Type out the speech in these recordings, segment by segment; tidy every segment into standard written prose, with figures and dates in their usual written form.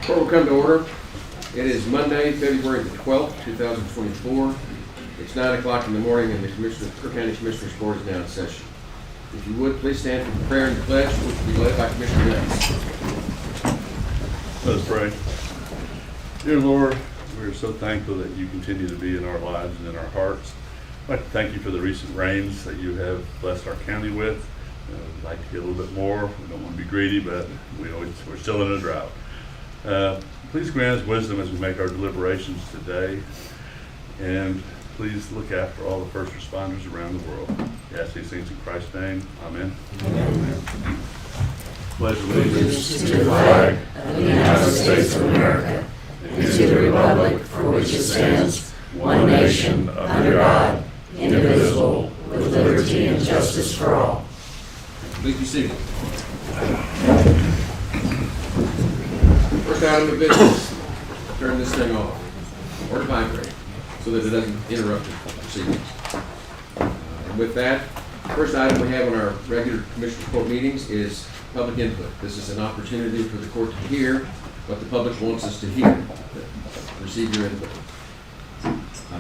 Court will come to order. It is Monday, February the 12th, 2024. It's 9 o'clock in the morning and the Kerr County Commissioners Board is now in session. If you would, please stand for the prayer and the pledge, which will be led by Commissioner Ness. Let us pray. Dear Lord, we are so thankful that you continue to be in our lives and in our hearts. I'd like to thank you for the recent rains that you have blessed our county with. We'd like to get a little bit more. We don't want to be greedy, but we're still in a drought. Please grant us wisdom as we make our deliberations today. And please look after all the first responders around the world. We ask these things in Christ's name. Amen. Amen. Pledge allegiance to the flag of the United States of America and to the republic for which it stands, one nation, under God, indivisible, with liberty and justice for all. Please be seated. First item of business, turn this thing off or vibrate so that it doesn't interrupt the proceedings. And with that, first item we have on our regular Commissioners Court meetings is public input. This is an opportunity for the court to hear what the public wants us to hear, receive your input.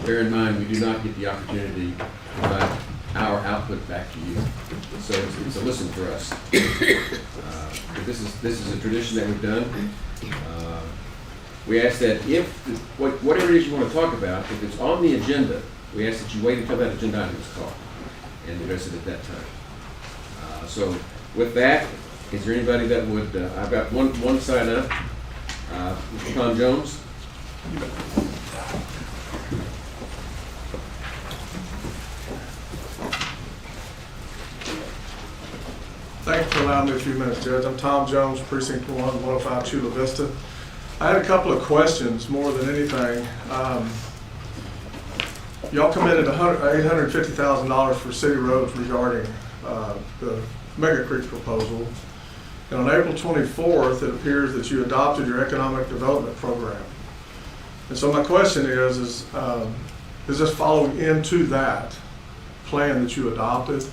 Bear in mind, we do not get the opportunity to provide our output back to you, so it's a listen for us. But this is a tradition that we've done. We ask that if whatever it is you want to talk about, if it's on the agenda, we ask that you wait until that agenda item is called and address it at that time. So with that, is there anybody that would? I've got one sign up. Mr. Tom Jones. Thank you for allowing me a few minutes, Judge. I'm Tom Jones, Precinct 1, 105 Chula Vista. I had a couple of questions more than anything. Y'all committed $850,000 for city roads regarding the Mega Creek proposal. And on April 24th, it appears that you adopted your economic development program. And so my question is this following into that plan that you adopted?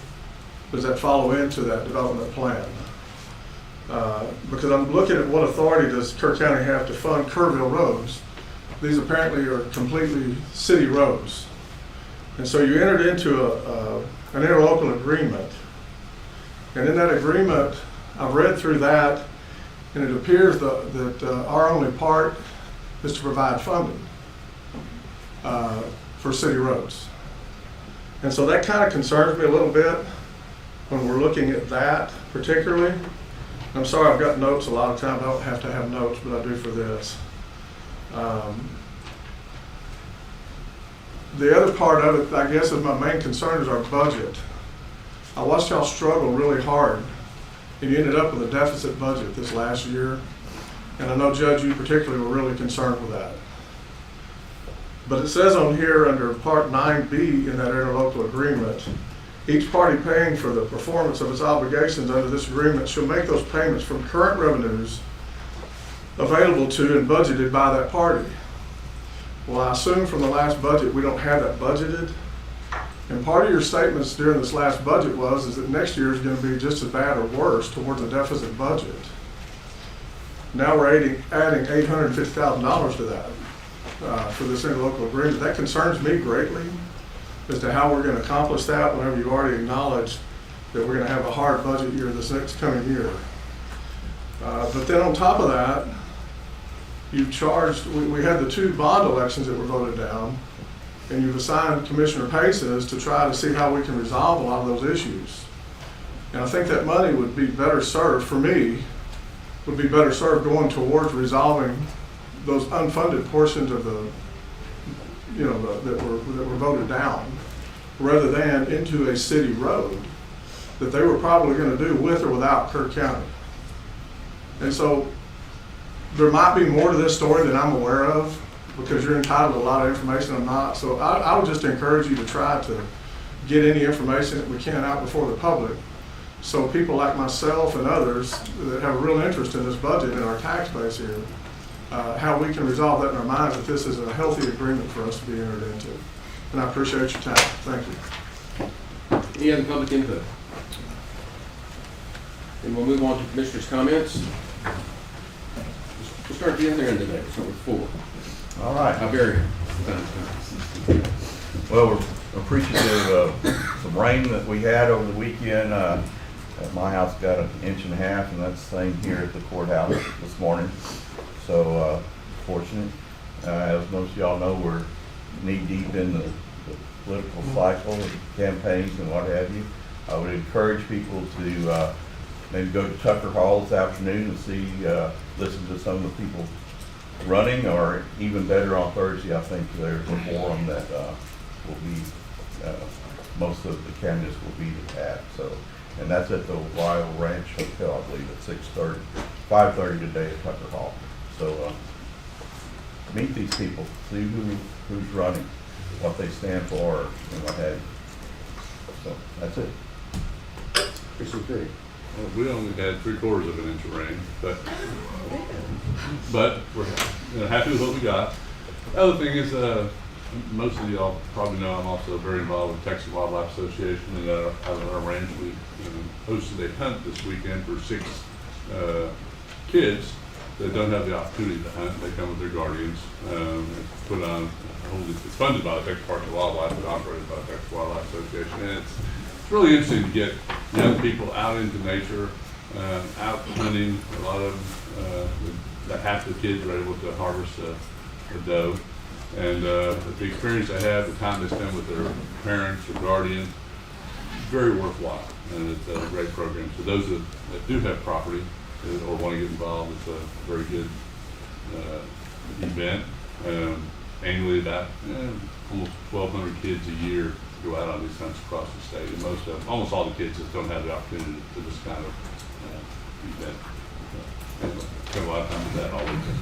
Does that follow into that development plan? Because I'm looking at what authority does Kerr County have to fund Kerrville roads. These apparently are completely city roads. And so you entered into an interlocal agreement. And in that agreement, I've read through that, and it appears that our only part is to provide funding for city roads. And so that kind of concerns me a little bit when we're looking at that particularly. I'm sorry, I've got notes a lot of times. I don't have to have notes, but I do for this. The other part of it, I guess, is my main concern is our budget. I watched y'all struggle really hard, and you ended up with a deficit budget this last year. And I know, Judge, you particularly were really concerned with that. But it says on here under Part 9B in that interlocal agreement, each party paying for the performance of its obligations under this agreement shall make those payments from current revenues available to and budgeted by that party. Well, I assume from the last budget we don't have that budgeted. And part of your statements during this last budget is that next year is going to be just as bad or worse towards a deficit budget. Now we're adding $850,000 to that for this interlocal agreement. That concerns me greatly as to how we're going to accomplish that whenever you've already acknowledged that we're going to have a hard budget year this next coming year. But then on top of that, you've charged, we had the 2 bond elections that were voted down, and you've assigned Commissioner Paces to try to see how we can resolve a lot of those issues. And I think that money would be better served, for me, would be better served going towards resolving those unfunded portions of the that were voted down, rather than into a city road that they were probably going to do with or without Kerr County. And so there might be more to this story than I'm aware of, because you're entitled to a lot of information I'm not. So I would just encourage you to try to get any information that we can out before the public, so people like myself and others that have a real interest in this budget and our tax base here, how we can resolve that in our minds, that this is a healthy agreement for us to be entered into. And I appreciate your time. Thank you. Any other public input? Then we'll move on to Commissioner's comments. Mr. start at the other end today, so with 4. All right. I'll bury him. Well, we're appreciative of some rain that we had over the weekend. At my house got 1.5 inches, and that's the same here at the courthouse this morning. So fortunate. As most of y'all know, we're knee deep in the political cycle and campaigns and what have you. I would encourage people to maybe go to Tucker Hall this afternoon and see, listen to some of the people running, or even better on Thursday, I think there's a forum that will be, most of the candidates will be at. So, and that's at the Wild Ranch Hotel, I believe, at 6:30, 5:30 today at Tucker Hall. So meet these people, see who's running, what they stand for, and what have you. So that's it. Precinct 3. We only had 3/4 of an inch of rain, but we're happy with what we got. The other thing is, most of y'all probably know I'm also very involved with Texas Wildlife Association, and out of our range we hosted a hunt this weekend for 6 kids that don't have the opportunity to hunt. They come with their guardians. It's put on, it's funded by the Texas Parks and Wildlife, but operated by the Texas Wildlife Association, and it's really interesting to get young people out into nature, out hunting. A lot of half the kids are able to harvest a doe, and the experience they have, the time they spend with their parents or guardians, very worthwhile, and it's a great program. So those that do have property or want to get involved, it's a very good event. Annually, about almost 1,200 kids a year go out on these hunts across the state, and almost all the kids just don't have the opportunity to this kind of event. Anyway, spend a lot of time with that all weekend.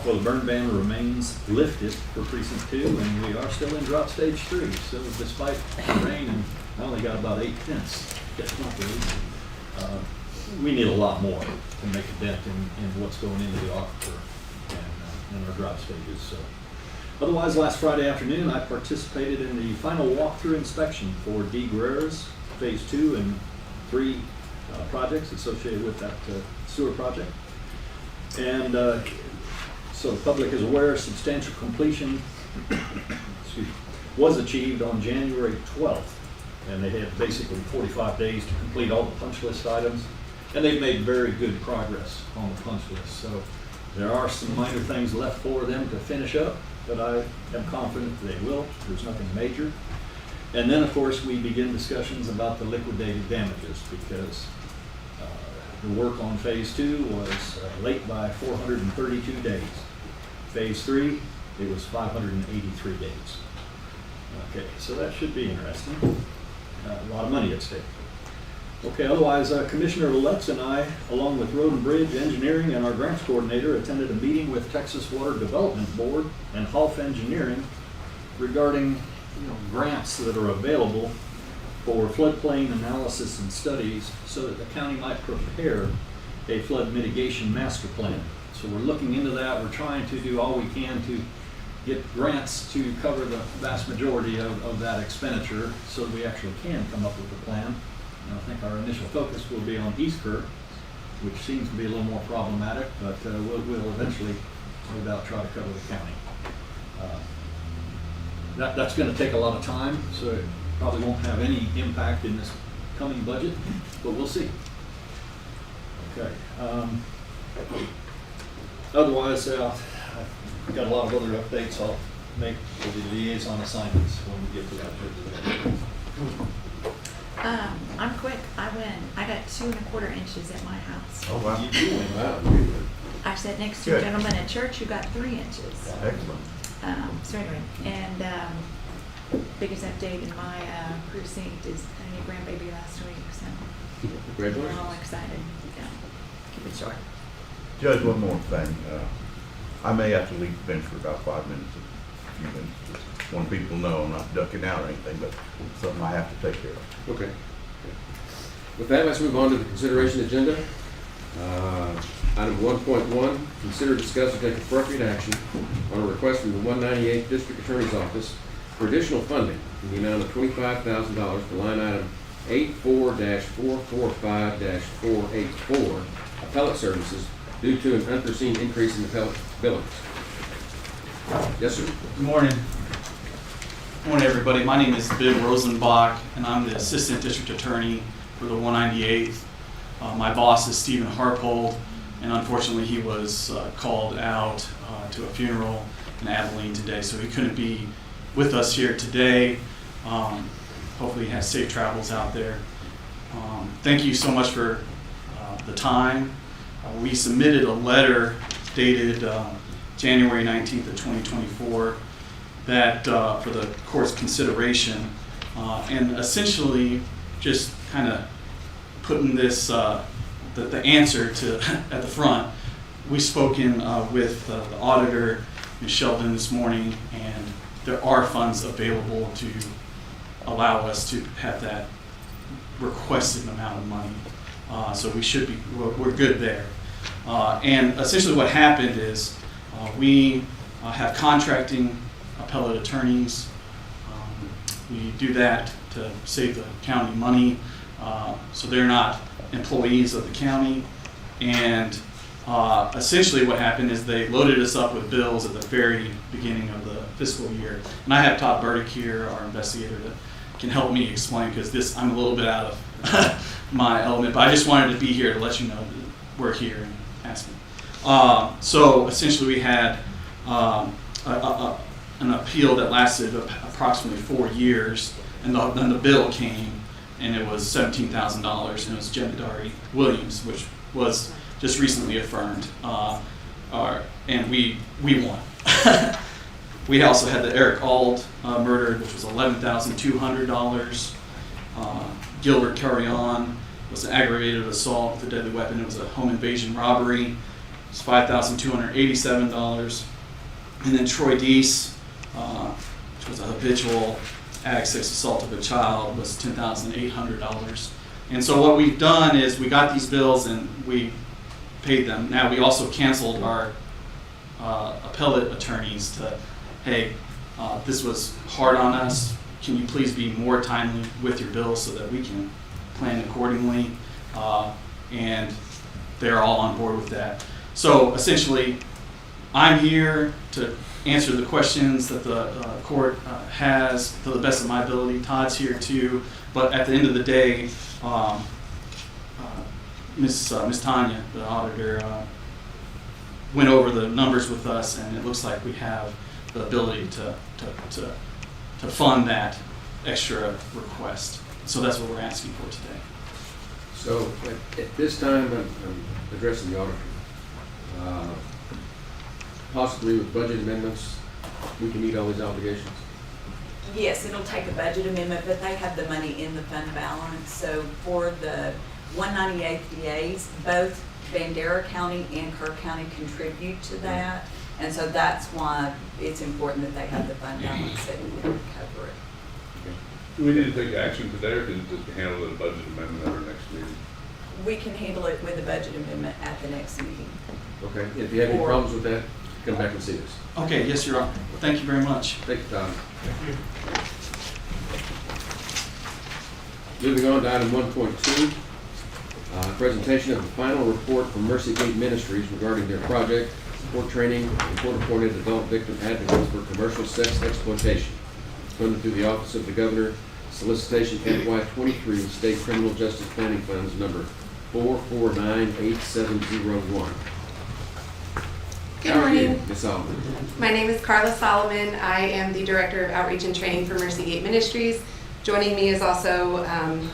Well, the burn ban remains lifted for precinct 2, and we are still in drought stage 3. So despite the rain, and I only got about 8 tenths, we need a lot more to make a dent in what's going into the aquifer and in our drought stages. So, otherwise, last Friday afternoon, I participated in the final walkthrough inspection for D. Guerrera's Phase 2 and 3 projects associated with that sewer project. And so the public is aware substantial completion was achieved on January 12th. And they had basically 45 days to complete all the punch list items. And they've made very good progress on the punch list. So there are some minor things left for them to finish up, but I am confident they will. There's nothing major. And then, of course, we begin discussions about the liquidated damages, because the work on Phase 2 was late by 432 days. Phase 3, it was 583 days. Okay, so that should be interesting. A lot of money at stake. Okay, otherwise, Commissioner Letts and I, along with Road and Bridge Engineering and our grants coordinator, attended a meeting with Texas Water Development Board and Half Engineering regarding grants that are available for floodplain analysis and studies, so that the county might prepare a flood mitigation master plan. So we're looking into that. We're trying to do all we can to get grants to cover the vast majority of that expenditure, so that we actually can come up with a plan. And I think our initial focus will be on East Kerr, which seems to be a little more problematic, but we'll eventually, no doubt, try to cover the county. That's going to take a lot of time, so it probably won't have any impact in this coming budget, but we'll see. Okay. Otherwise, I've got a lot of other updates I'll make for the liaison assignments when we get to that. I'm quick. I got 2 1/4 inches at my house. Oh, wow. You do. Wow. I sat next to a Good. gentleman at church who got 3 inches. Excellent. So anyway, and biggest update in my precinct is having a grandbaby last week, so we're all Congratulations. excited. Yeah. Keep it short. Judge, one more thing. I may have to leave the bench for about 5 minutes, a few minutes. Just want people to know I'm not ducking out or anything, but it's something I have to take care of. Okay. With that, let's move on to the consideration agenda. Item 1.1, consider, discuss, and take appropriate action on a request from the 198th District Attorney's Office for additional funding in the amount of $25,000 for line item 84-445-484, appellate services, due to an unforeseen increase in appellate billings. Yes, sir. Good morning. Good morning, everybody. My name is Bill Rosenbach, and I'm the Assistant District Attorney for the 198th. My boss is Stephen Harpold, and unfortunately he was called out to a funeral in Abilene today, so he couldn't be with us here today. Hopefully he has safe travels out there. Thank you so much for the time. We submitted a letter dated January 19th of 2024 that for the court's consideration, and essentially just kind of putting this the answer to at the front. We've spoken with the auditor, Ms. Sheldon, this morning, and there are funds available to allow us to have that requested amount of money. So we should be, we're good there. And essentially what happened is we have contracting appellate attorneys. We do that to save the county money, so they're not employees of the county. And essentially what happened is they loaded us up with bills at the very beginning of the fiscal year. And I have Todd Burdick here, our investigator, that can help me explain, because I'm a little bit out of my element, but I just wanted to be here to let you know that we're here and ask me. So essentially we had an appeal that lasted approximately 4 years, and then the bill came, and it was $17,000, and it was Jemedari Williams, which was just recently affirmed, and we won. We also had the Eric Ald murder, which was $11,200. Gilbert Carrion was an aggravated assault with a deadly weapon. It was a home invasion robbery. It was $5,287. And then Troy Deese, which was a habitual Ag 6 assault of a child, was $10,800. And so what we've done is we got these bills and we paid them. Now we also canceled our appellate attorneys to, hey, this was hard on us. Can you please be more timely with your bills so that we can plan accordingly? And they're all on board with that. So essentially, I'm here to answer the questions that the court has to the best of my ability. Todd's here too. But at the end of the day, Ms. Tanya, the auditor, went over the numbers with us, and it looks like we have the ability to fund that extra request. So that's what we're asking for today. So at this time, I'm addressing the auditor. Possibly with budget amendments, we can meet all these obligations. Yes, it'll take a budget amendment, but they have the money in the fund balance. So for the 198 VAs, both Bandera County and Kerr County contribute to that. And so that's why it's important that they have the fund balance that we can cover it. Do we need to take action today, or can it just be handled at a budget amendment at our next meeting? We can handle it with a budget amendment at the next meeting. Okay. If you have any problems with that, come back and see us. Okay, yes, Your Honor. Thank you very much. Thank you, Tom. Moving on to item 1.2, presentation of the final report from Mercy Gate Ministries regarding their project, support training, and court-appointed adult victim advocates for commercial sex exploitation, funded through the Office of the Governor, Solicitation FY23 State Criminal Justice Planning Funds number 4498701. Good morning. Ms. Solomon. My name is Carla Solomon. I am the Director of Outreach and Training for Mercy Gate Ministries. Joining me is also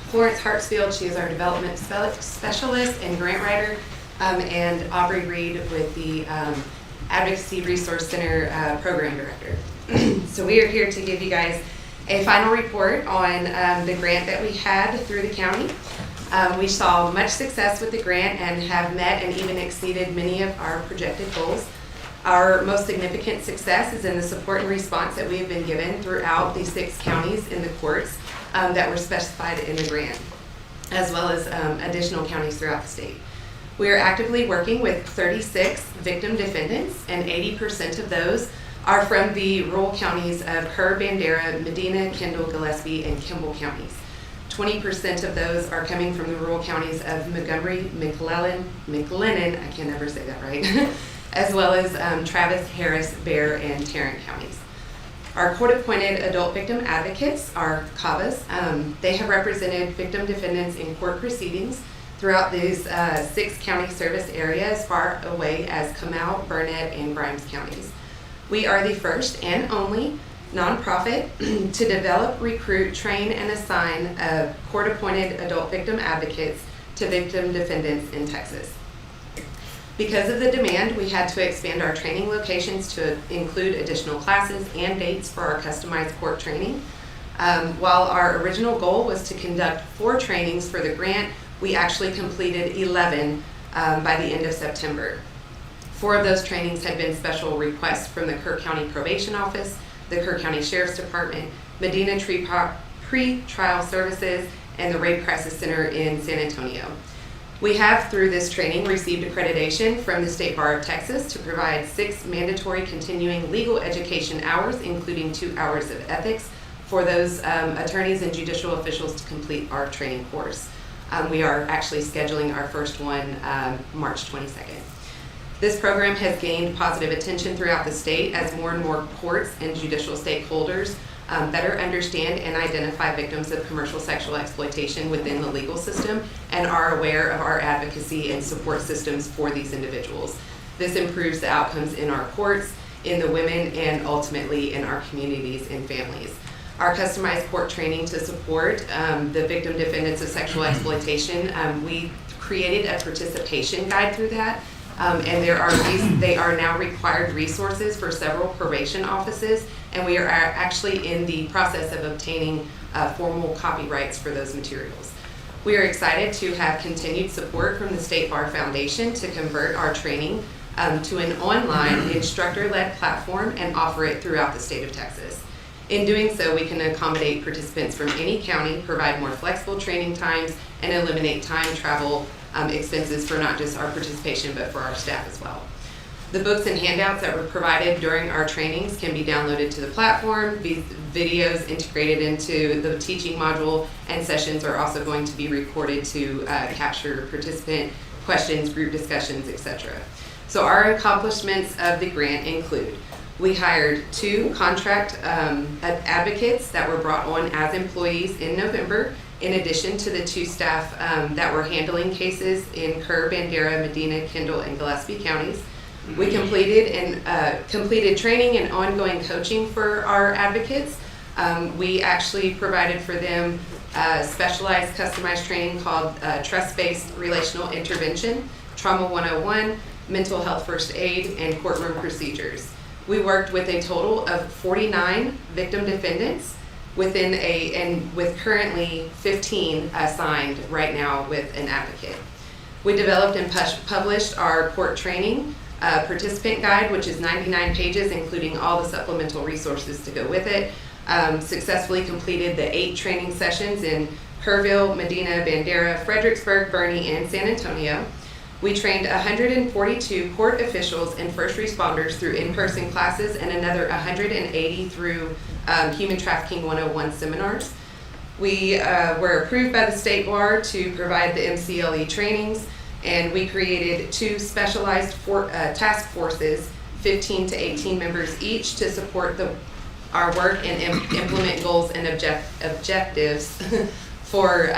Florence Hartsfield. She is our Development Specialist and Grant Writer, and Aubrey Reed with the Advocacy Resource Center Program Director. So we are here to give you guys a final report on the grant that we had through the county. We saw much success with the grant and have met and even exceeded many of our projected goals. Our most significant success is in the support and response that we have been given throughout the 6 counties in the courts that were specified in the grant, as well as additional counties throughout the state. We are actively working with 36 victim defendants, and 80% of those are from the rural counties of Kerr, Bandera, Medina, Kendall, Gillespie, and Kimball counties. 20% of those are coming from the rural counties of Montgomery, McLennan, I can never say that right, as well as Travis, Harris, Bear, and Tarrant counties. Our court-appointed adult victim advocates, our CAVAs, they have represented victim defendants in court proceedings throughout these 6 county service areas as far away as Comal, Burnett, and Grimes counties. We are the first and only nonprofit to develop, recruit, train, and assign court-appointed adult victim advocates to victim defendants in Texas. Because of the demand, we had to expand our training locations to include additional classes and dates for our customized court training. While our original goal was to conduct 4 trainings for the grant, we actually completed 11 by the end of September. 4 of those trainings had been special requests from the Kerr County Probation Office, the Kerr County Sheriff's Department, Medina Pre-Trial Services, and the Rape Crisis Center in San Antonio. We have, through this training, received accreditation from the State Bar of Texas to provide 6 mandatory continuing legal education hours, including 2 hours of ethics, for those attorneys and judicial officials to complete our training course. We are actually scheduling our first one March 22nd. This program has gained positive attention throughout the state as more and more courts and judicial stakeholders better understand and identify victims of commercial sexual exploitation within the legal system and are aware of our advocacy and support systems for these individuals. This improves the outcomes in our courts, in the women, and ultimately in our communities and families. Our customized court training to support the victim defendants of sexual exploitation, we created a participation guide through that. And they are now required resources for several probation offices, and we are actually in the process of obtaining formal copyrights for those materials. We are excited to have continued support from the State Bar Foundation to convert our training to an online instructor-led platform and offer it throughout the state of Texas. In doing so, we can accommodate participants from any county, provide more flexible training times, and eliminate time, travel, expenses for not just our participation but for our staff as well. The books and handouts that were provided during our trainings can be downloaded to the platform. These videos integrated into the teaching module, and sessions are also going to be recorded to capture participant questions, group discussions, etc. So our accomplishments of the grant include: we hired 2 contract advocates that were brought on as employees in November, in addition to the 2 staff that were handling cases in Kerr, Bandera, Medina, Kendall, and Gillespie counties. We completed training and ongoing coaching for our advocates. We actually provided for them specialized customized training called Trust-Based Relational Intervention, Trauma 101, Mental Health First Aid, and Courtroom Procedures. We worked with a total of 49 victim defendants with currently 15 assigned right now with an advocate. We developed and published our court training participant guide, which is 99 pages, including all the supplemental resources to go with it. Successfully completed the 8 training sessions in Kerrville, Medina, Bandera, Fredericksburg, Bernie, and San Antonio. We trained 142 court officials and first responders through in-person classes and another 180 through Human Trafficking 101 seminars. We were approved by the State Bar to provide the MCLE trainings, and we created 2 specialized task forces, 15 to 18 members each, to support our work and implement goals and objectives for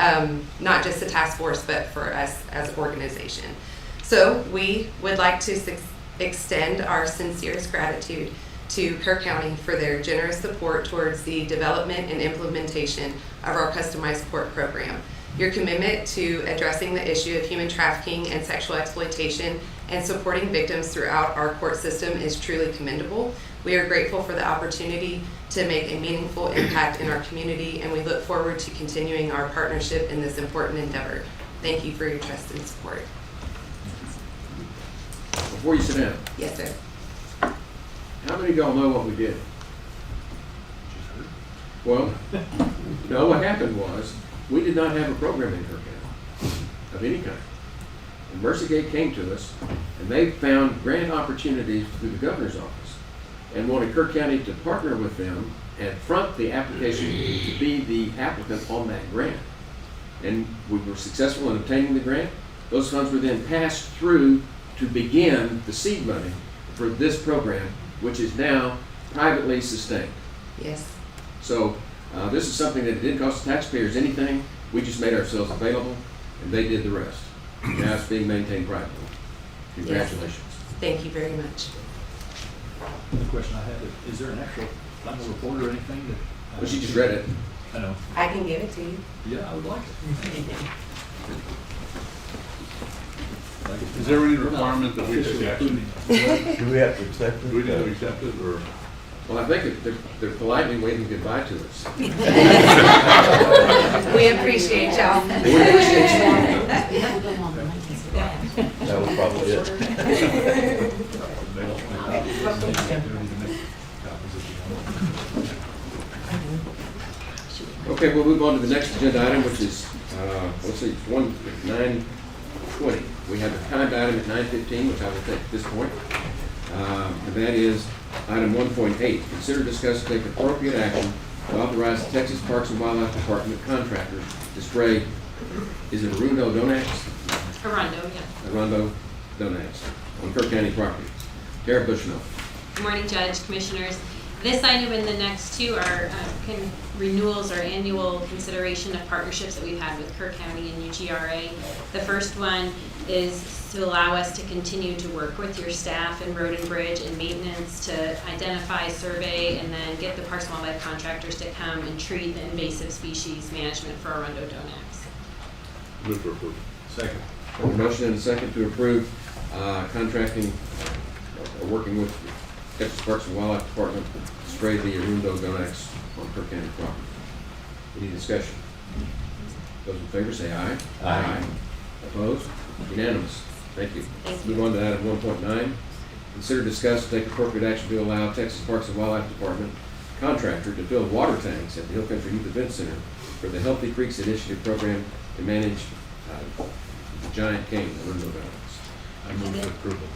not just the task force, but for us as an organization. So we would like to extend our sincerest gratitude to Kerr County for their generous support towards the development and implementation of our customized court program. Your commitment to addressing the issue of human trafficking and sexual exploitation and supporting victims throughout our court system is truly commendable. We are grateful for the opportunity to make a meaningful impact in our community, and we look forward to continuing our partnership in this important endeavor. Thank you for your trust and support. Before you sit down, Yes, sir. how many of y'all know what we did? Well, no, what happened was, we did not have a program in Kerr County of any kind. And Mercygate came to us, and they found grant opportunities through the governor's office and wanted Kerr County to partner with them and front the application to be the applicant on that grant. and we were successful in obtaining the grant. Those funds were then passed through to begin the seed money for this program, which is now privately sustained. Yes. So this is something that didn't cost the taxpayers anything. We just made ourselves available, and they did the rest. Now it's being maintained privately. Congratulations. Thank you very much. The question I had is there an actual final report or anything that? Well, she just read it. I know. I can give it to you. Yeah, I would like it. Is there any requirement that we take action? Do we have to accept it? Do we need to accept it, or? Well, I think they're politely waving goodbye to us. We appreciate y'all. We appreciate you. That was probably it. Okay, we'll move on to the next agenda item, which is, let's see, it's 9:20. We have a timed item at 9:15, which I will take at this point. And that is item 1.8. Consider, discuss, and take appropriate action to authorize the Texas Parks and Wildlife Department contractors to spray, is it Arundo Donax? Arundo, yeah. Arundo Donax on Kerr County property. Kerr Bushnell. Good morning, Judge, Commissioners. This item and the next two are renewals or annual consideration of partnerships that we've had with Kerr County and UGRA. The first one is to allow us to continue to work with your staff in road and bridge and maintenance to identify, survey, and then get the Parks and Wildlife contractors to come and treat the invasive species management for Arundo Donax. Move for approval. Second. A motion and a second to approve contracting or working with the Texas Parks and Wildlife Department to spray the Arundo Donax on Kerr County property. Any discussion? Those in favor say aye. Aye. Opposed? Unanimous. Thank you. Thank Move on to item 1.9. Consider, discuss, and take appropriate action to allow Texas Parks and Wildlife Department contractor to fill water tanks at the Hill Country Youth Event Center for the Healthy Creeks Initiative program to manage the giant cane, the Arundo Donax. I move for approval.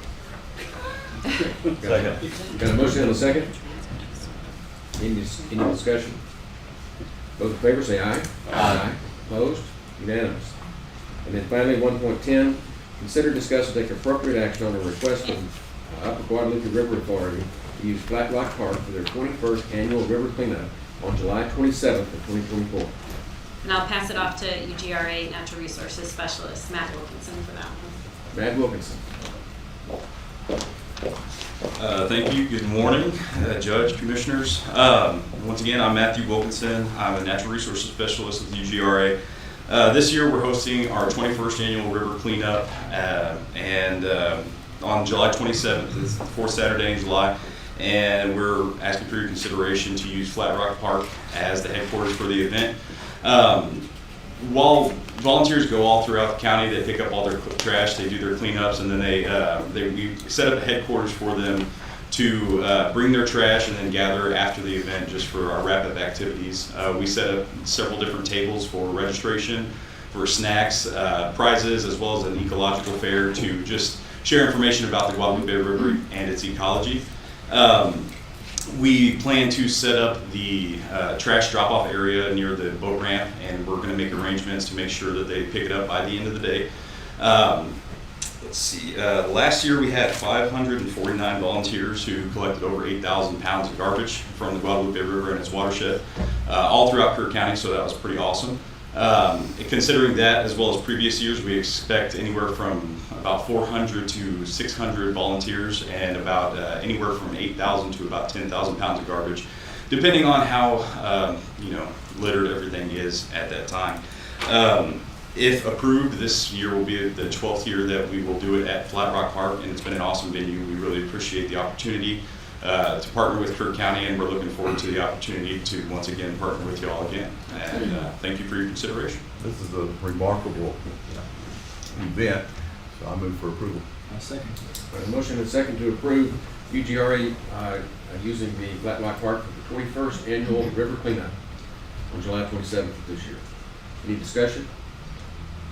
Second. Got a motion and a second? Any discussion? Those in favor say aye. Aye. Opposed? Unanimous. And then finally, 1.10, consider, discuss, and take appropriate action on a request from Upper Guadalupe River Authority to use Flat Rock Park for their 21st annual river cleanup on July 27th of 2024. And I'll pass it off to UGRA Natural Resources Specialist, Matt Wilkinson, for that one. Matt Wilkinson. Thank you. Good morning, Judge, Commissioners. Once again, I'm Matthew Wilkinson. I'm a Natural Resources Specialist with UGRA. This year we're hosting our 21st annual river cleanup on July 27th. It's the fourth Saturday in July. And we're asking for your consideration to use Flat Rock Park as the headquarters for the event. While volunteers go all throughout the county, they pick up all their trash, they do their cleanups, and then we set up a headquarters for them to bring their trash and then gather after the event just for our wrap-up activities. We set up several different tables for registration, for snacks, prizes, as well as an ecological fair to just share information about the Guadalupe River and its ecology. We plan to set up the trash drop-off area near the boat ramp, and we're going to make arrangements to make sure that they pick it up by the end of the day. Let's see, last year we had 549 volunteers who collected over 8,000 pounds of garbage from the Guadalupe River and its watershed all throughout Kerr County, so that was pretty awesome. Considering that, as well as previous years, we expect anywhere from about 400 to 600 volunteers and about anywhere from 8,000 to about 10,000 pounds of garbage, depending on how littered everything is at that time. If approved, this year will be the 12th year that we will do it at Flat Rock Park, and it's been an awesome venue. We really appreciate the opportunity to partner with Kerr County, and we're looking forward to the opportunity to once again partner with y'all again. And thank you for your consideration. This is a remarkable event, so I move for approval. I'll second. A motion and a second to approve UGRA using the Flat Rock Park for the 21st annual river cleanup on July 27th of this year. Any discussion?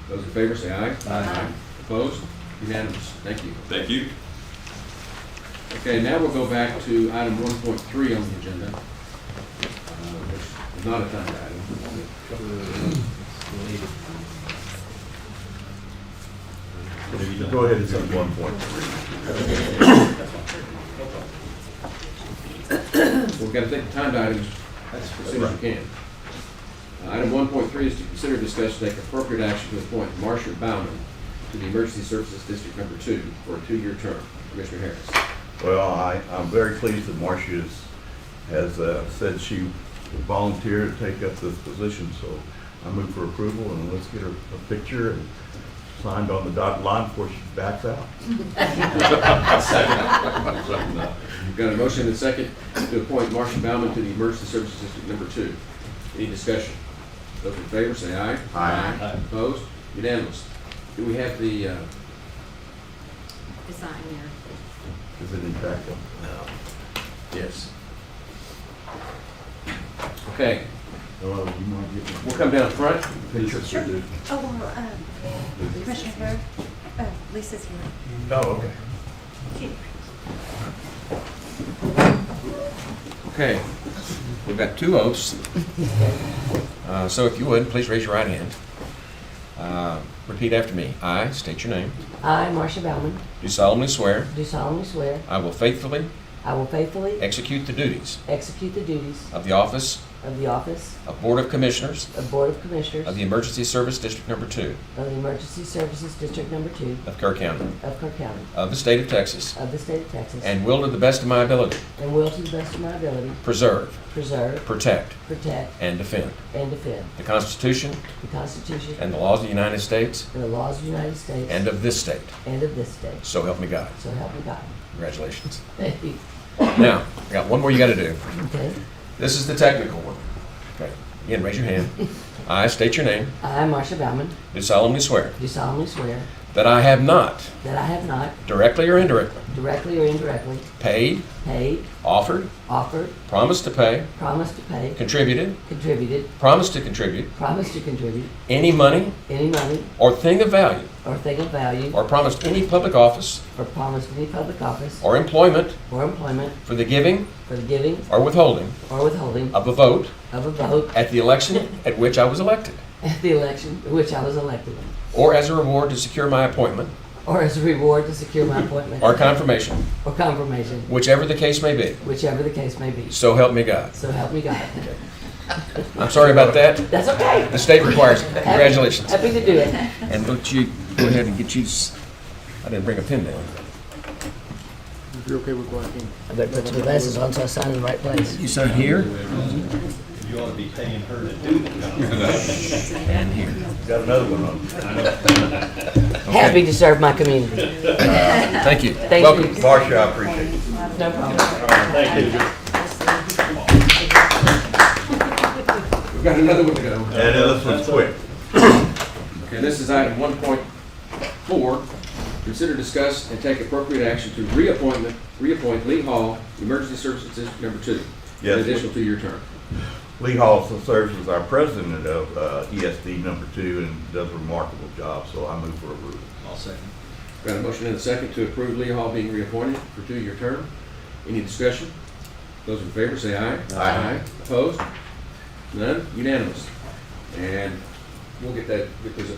Those in favor say aye. Aye. Opposed? Unanimous. Thank you. Thank you. Okay, now we'll go back to item 1.3 on the agenda, which is not a timed item. Go ahead and say 1.3. We've got to take the timed items as soon as we can. Item 1.3 is to consider, discuss, and take appropriate action to appoint Marcia Bauman to the Emergency Services District Number 2 for a 2-year term. Commissioner Harris. Well, I'm very pleased that Marcia has said she volunteered to take up this position, so I move for approval, and let's get her a picture and signed on the dotted line before she backs out. We've got a motion and a second to appoint Marcia Bauman to the Emergency Services District Number 2. Any discussion? Those in favor say aye. Aye. Opposed? Unanimous. Do we have the, It's not in here. Is it in backup? yes. Okay, Well, you want to get we'll come down front. picture? Sure. Oh, well, Commissioner Kerr, Lisa's here. Oh, okay. Okay, we've got 2 oaths. So if you would, please raise your right hand. Repeat after me. I state your name. I, Marcia Bauman, Do solemnly swear do solemnly swear I will faithfully I will faithfully execute the duties execute the duties of the office of the office of Board of Commissioners of Board of Commissioners of the Emergency Service District Number 2 of the Emergency Services District Number 2 of Kerr County of Kerr County of the State of Texas, of the State of Texas, and will to the best of my ability and will to the best of my ability preserve, preserve, protect, protect, and defend and defend the Constitution the Constitution and the laws of the United States and the laws of the United States and of this state. and of this state. So help me God. So help me God. Congratulations. Thank you. Now, I got one more you got to do. Okay. This is the technical one. Okay. Again, raise your hand. I state your name. I, Marcia Bauman, Do solemnly swear do solemnly swear that I have not, that I have not, directly or indirectly, directly or indirectly, paid, paid, offered, offered, promised to pay, promised to pay, contributed, contributed, promised to contribute promised to contribute any money any money or thing of value, or thing of value, or promised any public office or promised any public office or employment or employment for the giving for the giving or withholding or withholding of a vote of a vote at the election at which I was elected, at the election in which I was elected, or as a reward to secure my appointment or as a reward to secure my appointment or confirmation, or confirmation, whichever the case may be. whichever the case may be. So help me God. So help me God. I'm sorry about that. That's okay. The state requires it. Congratulations. Happy to do it. And let you go ahead and get you, I didn't bring a pen down. If you're okay with blocking. I better put some glasses on so I sign in the right place. You sign here You ought to be paying her to do it. and here. Got another one on. Happy to serve my community. Thank you. Thank Welcome. you. Marcia, I appreciate it. No problem. Thank you. We've got another one to go. And this one's quick. Okay, this is item 1.4. Consider, discuss, and take appropriate action to reappoint Lee Hall, Emergency Services District Number 2, an Yes. additional 2-year term. Lee Hall serves as our president of ESD number 2 and does a remarkable job, so I move for approval. I'll second. Got a motion and a second to approve Lee Hall being reappointed for 2-year term. Any discussion? Those in favor say aye. Aye. Opposed? None? Unanimous. And we'll get those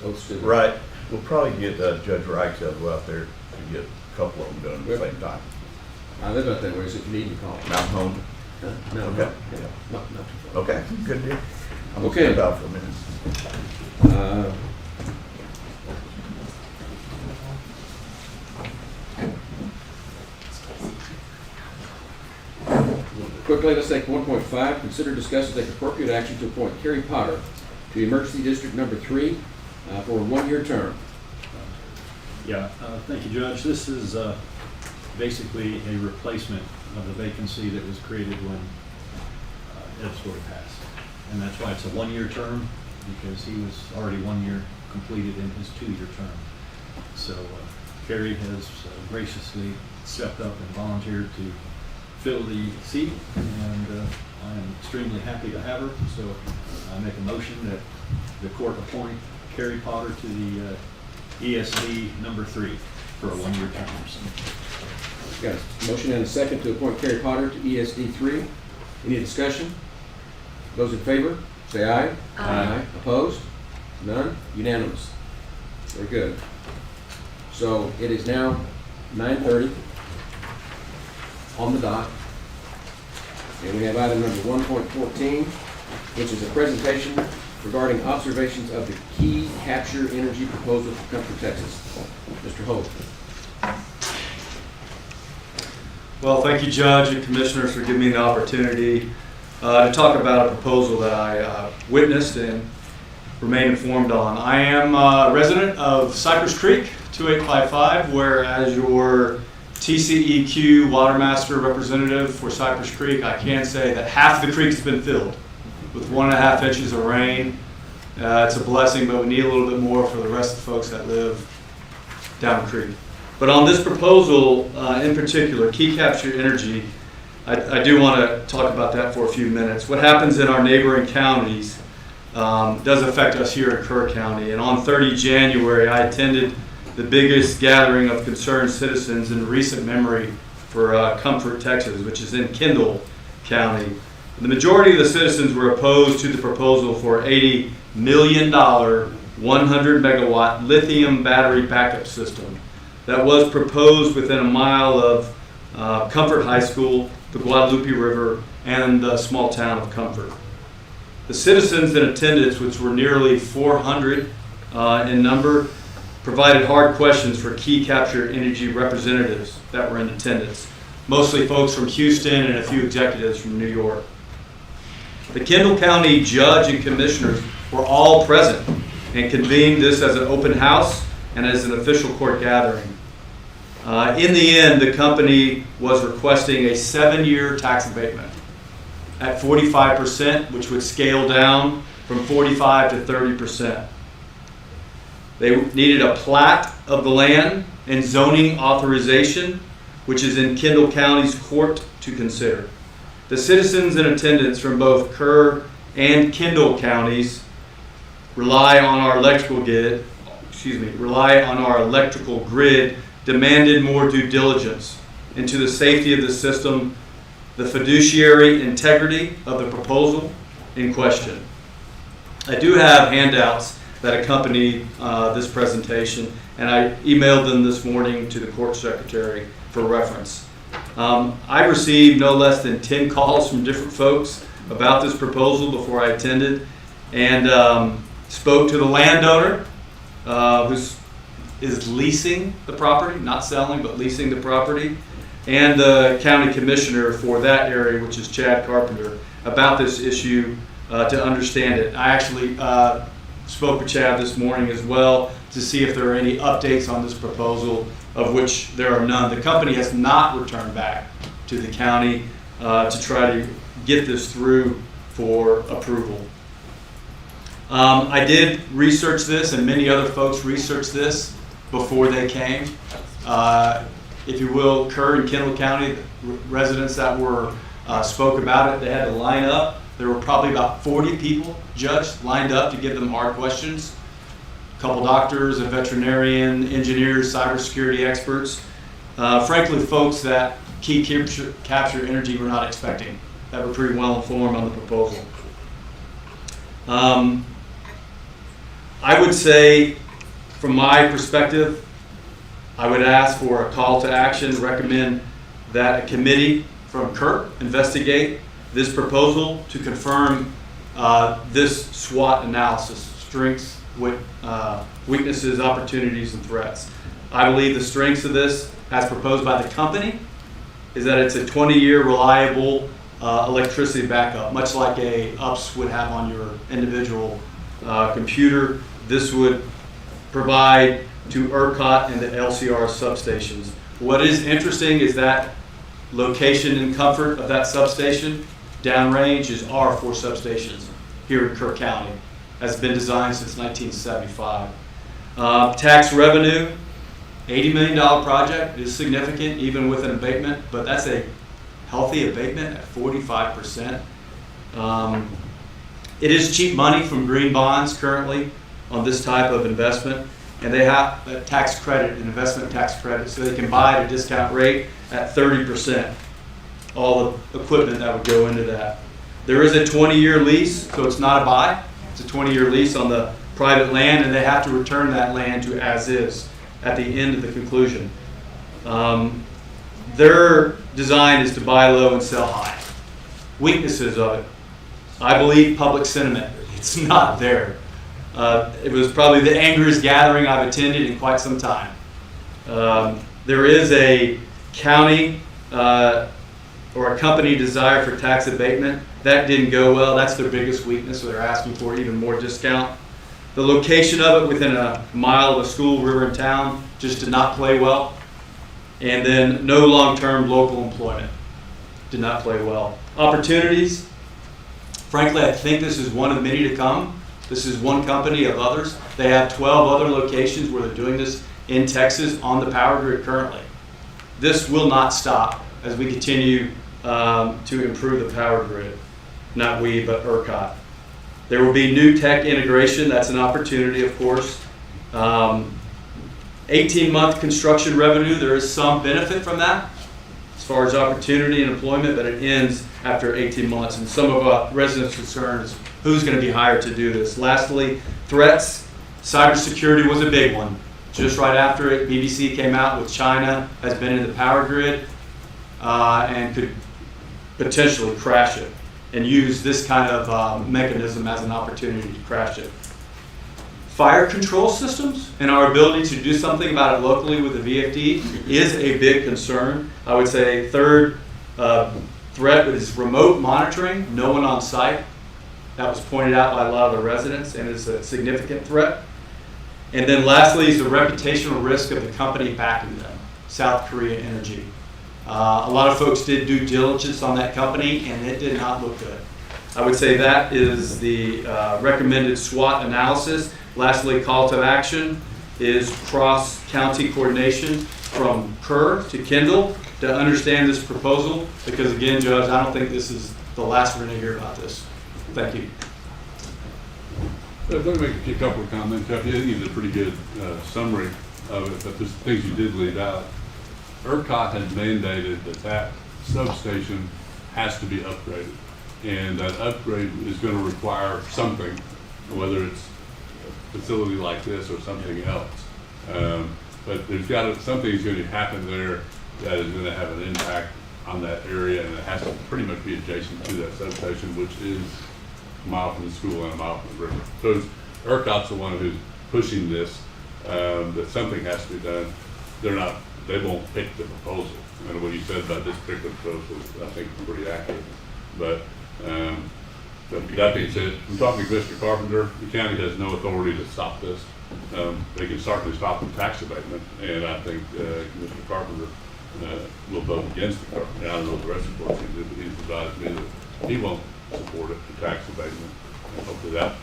oaths to. Right, we'll probably get Judge Reichs to go out there to get a couple of them done at the same time. I live out that way, so if you need me, call. Mount Home? Huh? No, Okay. no, not too far. Okay, good deal. I'm gonna Okay. step out for a minute. Quickly, let's take 1.5, consider, discuss, and take appropriate action to appoint Kerry Potter to Emergency District Number 3 for a 1-year term. Yeah, thank you, Judge. This is basically a replacement of the vacancy that was created when Ed Story passed. And that's why it's a 1-year term, because he was already 1 year completed in his 2-year term. So Kerry has graciously stepped up and volunteered to fill the seat, and I am extremely happy to have her. So I make a motion that the court appoint Kerry Potter to the ESD number 3 for a 1-year term. Got a motion and a second to appoint Kerry Potter to ESD 3. Any discussion? Those in favor, say aye. Aye. Opposed? None? Unanimous. Very good. So it is now 9:30 on the dot. And we have item number 1.14, which is a presentation regarding observations of the key capture energy proposal for Comfort, Texas. Mr. Holt. Well, thank you, Judge and Commissioners, for giving me the opportunity to talk about a proposal that I witnessed and remain informed on. I am a resident of Cypress Creek, 2855, where as your TCEQ Watermaster representative for Cypress Creek, I can say that half the creek's been filled with 1.5 inches of rain. It's a blessing, but we need a little bit more for the rest of the folks that live down the creek. But on this proposal in particular, Key Capture Energy, I do want to talk about that for a few minutes. What happens in our neighboring counties does affect us here in Kerr County. And on 30 January, I attended the biggest gathering of concerned citizens in recent memory for Comfort, Texas, which is in Kendall County. The majority of the citizens were opposed to the proposal for $80 million, 100 megawatt lithium battery backup system that was proposed within a mile of Comfort High School, the Guadalupe River, and the small town of Comfort. The citizens in attendance, which were nearly 400 in number, provided hard questions for Key Capture Energy representatives that were in attendance, mostly folks from Houston and a few executives from New York. The Kendall County judge and commissioners were all present and convened this as an open house and as an official court gathering. In the end, the company was requesting a 7-year tax abatement at 45%, which would scale down from 45 to 30%. They needed a plat of the land and zoning authorization, which is in Kendall County's court to consider. The citizens in attendance from both Kerr and Kendall counties rely on our electrical grid, demanded more due diligence into the safety of the system, the fiduciary integrity of the proposal in question. I do have handouts that accompany this presentation, and I emailed them this morning to the court secretary for reference. I received no less than 10 calls from different folks about this proposal before I attended, and spoke to the landowner who is leasing the property, not selling, but leasing the property, and the county commissioner for that area, which is Chad Carpenter, about this issue to understand it. I actually spoke with Chad this morning as well to see if there are any updates on this proposal, of which there are none. The company has not returned back to the county to try to get this through for approval. I did research this, and many other folks researched this before they came. If you will, Kerr and Kendall County residents that were spoke about it, they had to line up. There were probably about 40 people, Judge, lined up to give them hard questions. A couple doctors, a veterinarian, engineers, cybersecurity experts. Frankly, folks that Key Capture Energy were not expecting, that were pretty well informed on the proposal. I would say, from my perspective, I would ask for a call to action, recommend that a committee from Kerr investigate this proposal to confirm this SWOT analysis, strengths, weaknesses, opportunities, and threats. I believe the strengths of this, as proposed by the company, is that it's a 20-year reliable electricity backup, much like a UPS would have on your individual computer. This would provide to ERCOT and the LCR substations. What is interesting is that location and comfort of that substation downrange is our 4 substations here in Kerr County. Has been designed since 1975. Tax revenue, $80 million project is significant even with an abatement, but that's a healthy abatement at 45%. It is cheap money from green bonds currently on this type of investment, and they have a tax credit, an investment tax credit, so they can buy at a discount rate at 30%, all the equipment that would go into that. There is a 20-year lease, so it's not a buy. It's a 20-year lease on the private land, and they have to return that land to as is. at the end of the conclusion. Their design is to buy low and sell high. Weaknesses of it. I believe public sentiment. It's not there. It was probably the angriest gathering I've attended in quite some time. There is a county or a company desire for tax abatement. That didn't go well. That's their biggest weakness, so they're asking for even more discount. The location of it within a mile of a school, river, and town just did not play well. And then no long-term local employment did not play well. Opportunities, frankly, I think this is one of many to come. This is one company of others. They have 12 other locations where they're doing this in Texas on the power grid currently. This will not stop as we continue to improve the power grid. Not we, but ERCOT. There will be new tech integration. That's an opportunity, of course. 18-month construction revenue, there is some benefit from that as far as opportunity and employment, but it ends after 18 months. And some of our residents' concerns, who's going to be hired to do this? Lastly, threats. Cybersecurity was a big one. Just right after it, BBC came out with China has been in the power grid and could potentially crash it, and use this kind of mechanism as an opportunity to crash it. Fire control systems and our ability to do something about it locally with the VFD is a big concern. I would say third threat is remote monitoring, no one on site. That was pointed out by a lot of the residents and is a significant threat. And then lastly is the reputational risk of the company backing them, South Korea Energy. A lot of folks did due diligence on that company and it did not look good. I would say that is the recommended SWOT analysis. Lastly, call to action is cross-county coordination from Kerr to Kendall to understand this proposal, because again, Judge, I don't think this is the last we're going to hear about this. Thank you. Let me make a couple of comments. I think you did a pretty good summary of it, but there's things you did leave out. ERCOT has mandated that substation has to be upgraded, and that upgrade is going to require something, whether it's a facility like this or something else. But there's something's going to happen there that is going to have an impact on that area, and it has to pretty much be adjacent to that substation, which is a mile from the school and a mile from the river. So ERCOT's the one who's pushing this, that something has to be done. They won't pick the proposal. And what you said about this particular proposal is, I think, pretty accurate. But that being said, I'm talking to Mr. Carpenter. The county has no authority to stop this. They can certainly stop the tax abatement, and I think Mr. Carpenter will vote against the I don't know what the rest of the board can do, but he's advised me that he won't support it, the tax abatement, and hopefully that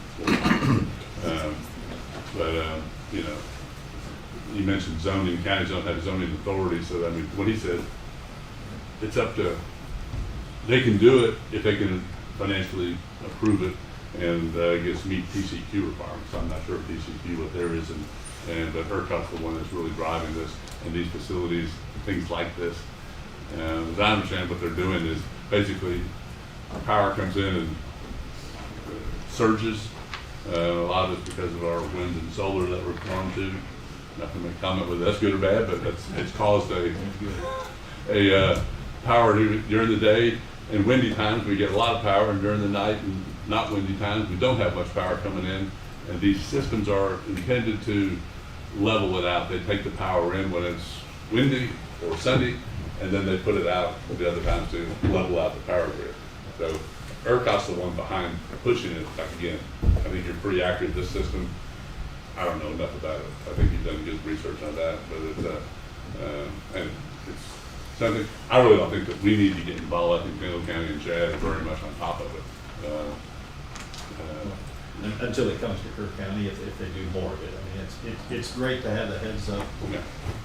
will. You know, you mentioned zoning. Counties don't have zoning authority, so I mean, what he said, it's up to, they can do it if they can financially approve it and I guess meet TCQ requirements. I'm not sure if TCQ what there is, but ERCOT's the one that's really driving this, and these facilities, things like this. As I understand, what they're doing is basically power comes in and surges. A lot of it's because of our wind and solar that we're prone to. Not to make comment whether that's good or bad, but it's caused a power during the day. In windy times, we get a lot of power, and during the night and not windy times, we don't have much power coming in. And these systems are intended to level it out. They take the power in when it's windy or sunny, and then they put it out the other times to level out the power grid. So ERCOT's the one behind pushing it. Like again, I think you're pretty accurate. This system, I don't know enough about it. I think you've done good research on that, but and it's something, I really don't think that we need to get involved. I think Kendall County and Chad are very much on top of it. Until it comes to Kerr County, if they do more of it. I mean, it's great to have the heads up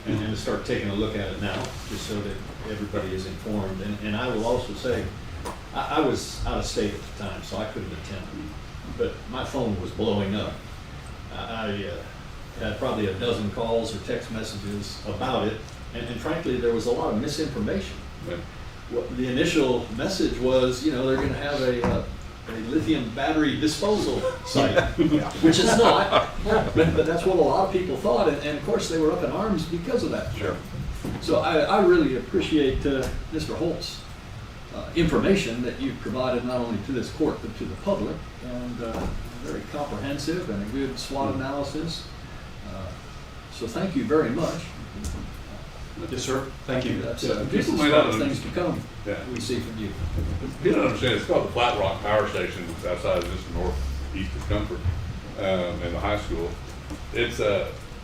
and to start taking a look at it now, just so that everybody is informed. And I will also say, I was out of state at the time, so I couldn't attend, but my phone was blowing up. I had probably a dozen calls or text messages about it, and frankly, there was a lot of misinformation. Yeah. The initial message was, they're going to have a lithium battery disposal site, which it's not. But that's what a lot of people thought, and of course they were up in arms because of that. Sure. So I really appreciate Mr. Holt's information that you've provided not only to this court but to the public, and very comprehensive and a good SWOT analysis. So thank you very much. Yes, sir. Thank you. That's Yeah, just people the may sort not of things to come Yeah. we see from you. You don't understand, it's called the Flat Rock Power Station. It's outside of just northeast of Comfort, in the high school. It's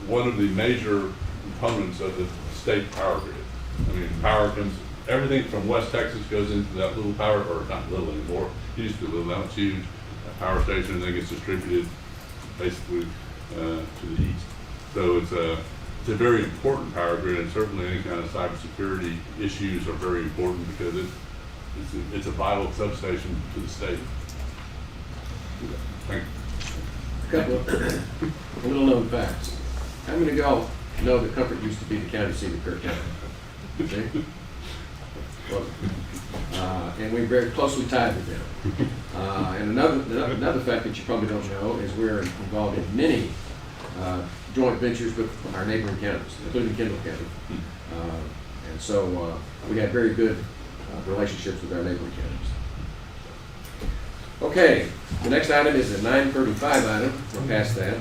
one of the major components of the state power grid. I mean, power comes, everything from West Texas goes into that little power, or not little anymore, it used to be little, now it's huge, power station, and then gets distributed basically to the east. So it's a very important power grid, and certainly any kind of cybersecurity issues are very important because it's a vital substation to the state. Thank you. A couple of little known facts. How many of y'all know that Comfort used to be the county seat of Kerr County? See? Well, and we're very closely tied with them. And another fact that you probably don't know is we're involved in many joint ventures with our neighboring counties, including Kendall County. And so we have very good relationships with our neighboring counties. Okay, the next item is a 935 item. We're past that.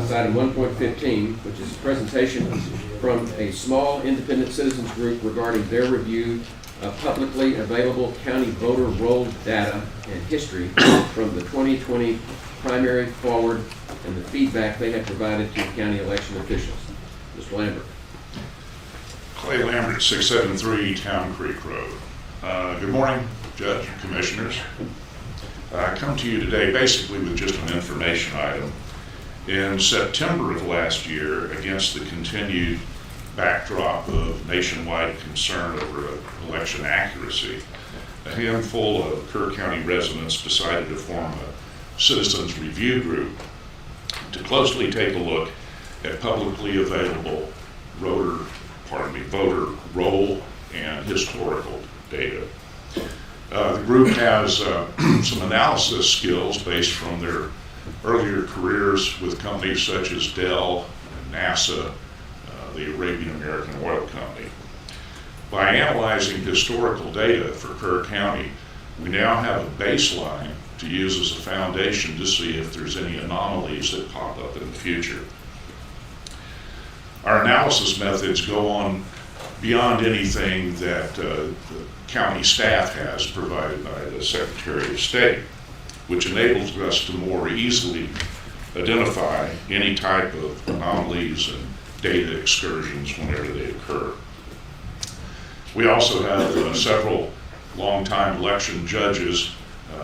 It's item 1.15, which is a presentation from a small independent citizens group regarding their review of publicly available county voter roll data and history from the 2020 primary forward and the feedback they have provided to county election officials. Mr. Lambert. Clay Lambert, 673 Town Creek Road. Good morning, Judge and Commissioners. I come to you today basically with just an information item. In September of last year, against the continued backdrop of nationwide concern over election accuracy, a handful of Kerr County residents decided to form a citizens review group to closely take a look at publicly available voter roll and historical data. The group has some analysis skills based from their earlier careers with companies such as Dell, and NASA, the Arabian American Oil Company. By analyzing historical data for Kerr County, we now have a baseline to use as a foundation to see if there's any anomalies that pop up in the future. Our analysis methods go on beyond anything that the county staff has provided by the Secretary of State, which enables us to more easily identify any type of anomalies and data excursions whenever they occur. We also have several longtime election judges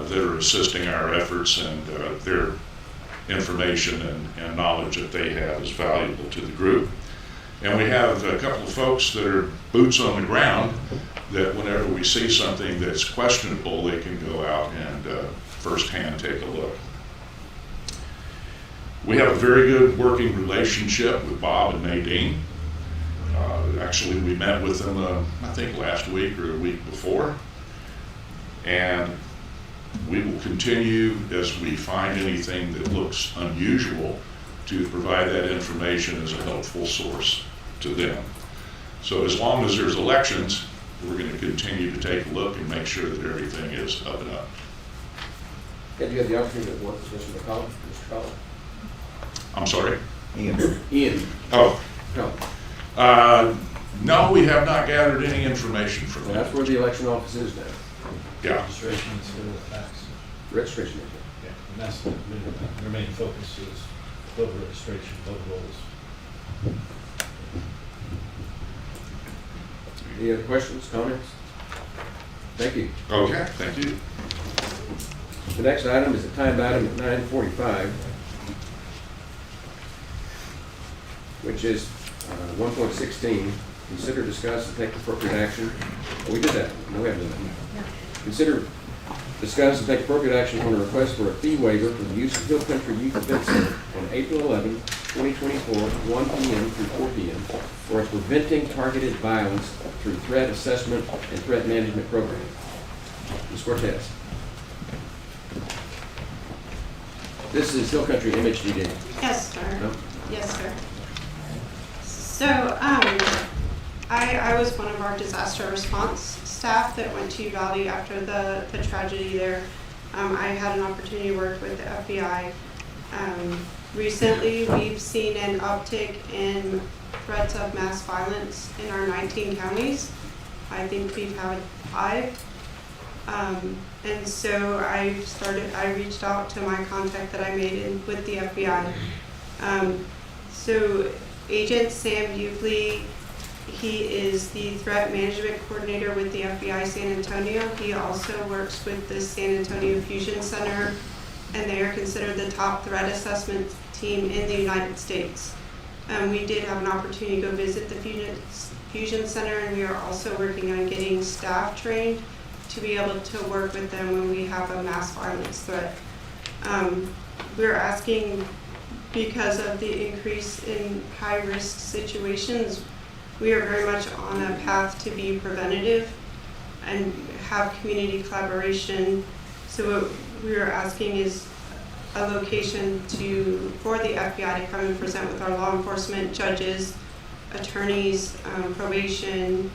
that are assisting our efforts, and their information and knowledge that they have is valuable to the group. And we have a couple of folks that are boots on the ground that whenever we see something that's questionable, they can go out and firsthand take a look. We have a very good working relationship with Bob and Nadine. Actually, we met with them, I think last week or a week before. And we will continue as we find anything that looks unusual to provide that information as a helpful source to them. So as long as there's elections, we're going to continue to take a look and make sure that everything is up and up. Have you had the opportunity to work with Mr. McCollum? Mr. Collum? I'm sorry? Ian. Oh. No. No, we have not gathered any information from Well, them. that's where the election office is now. Yeah. Registration instead of tax. Registration. Yeah, and that's their main focus is voter registration, voter rolls. Any other questions, comments? Thank you. Okay, thank you. The next item is a timed item at 9:45, which is 1.16. Consider, discuss, and take appropriate action. Oh, we did that. No, we haven't done that. Consider, discuss, and take appropriate action on a request for a fee waiver for the use of Hill Country Youth Event Center on April 11, 2024, 1 p.m. through 4 p.m. for a preventing targeted violence through threat assessment and threat management program. Ms. Cortez. This is Hill Country MHDD. Yes, sir. No? Yes, sir. So, I was one of our disaster response staff that went to Uvalde after the tragedy there. I had an opportunity to work with the FBI. Recently, we've seen an uptick in threats of mass violence in our 19 counties. I think we've had 5. And so I reached out to my contact that I made with the FBI. So Agent Sam Bugley, he is the threat management coordinator with the FBI San Antonio. He also works with the San Antonio Fusion Center, and they are considered the top threat assessment team in the United States. We did have an opportunity to go visit the Fusion Center, and we are also working on getting staff trained to be able to work with them when we have a mass violence threat. We're asking, because of the increase in high-risk situations, we are very much on a path to be preventative and have community collaboration. So what we are asking is a location for the FBI to come and present with our law enforcement, judges, attorneys, probation,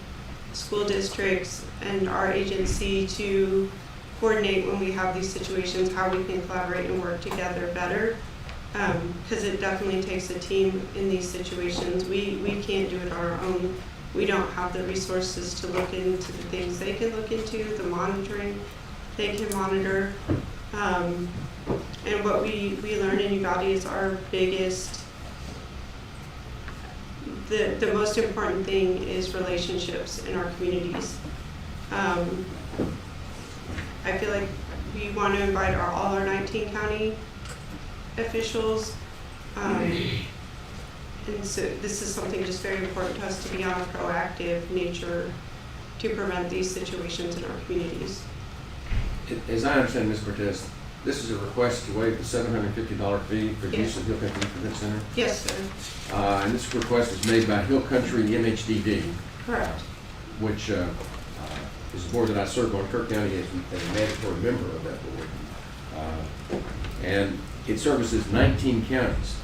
school districts, and our agency to coordinate when we have these situations, how we can collaborate and work together better. Because it definitely takes a team in these situations. We can't do it on our own. We don't have the resources to look into the things they can look into, the monitoring they can monitor. And what we learned in Uvalde is our biggest, the most important thing is relationships in our communities. I feel like we want to invite all our 19 county officials. And so this is something just very important to us to be on a proactive nature to prevent these situations in our communities. As I understand, Ms. Cortez, this is a request to waive the $750 fee for use of Hill Country Event Center. Yes, sir. And this request is made by Hill Country MHDD. Correct. Which is the board that I serve on. Kerr County as a mandatory member of that board. And it services 19 counties.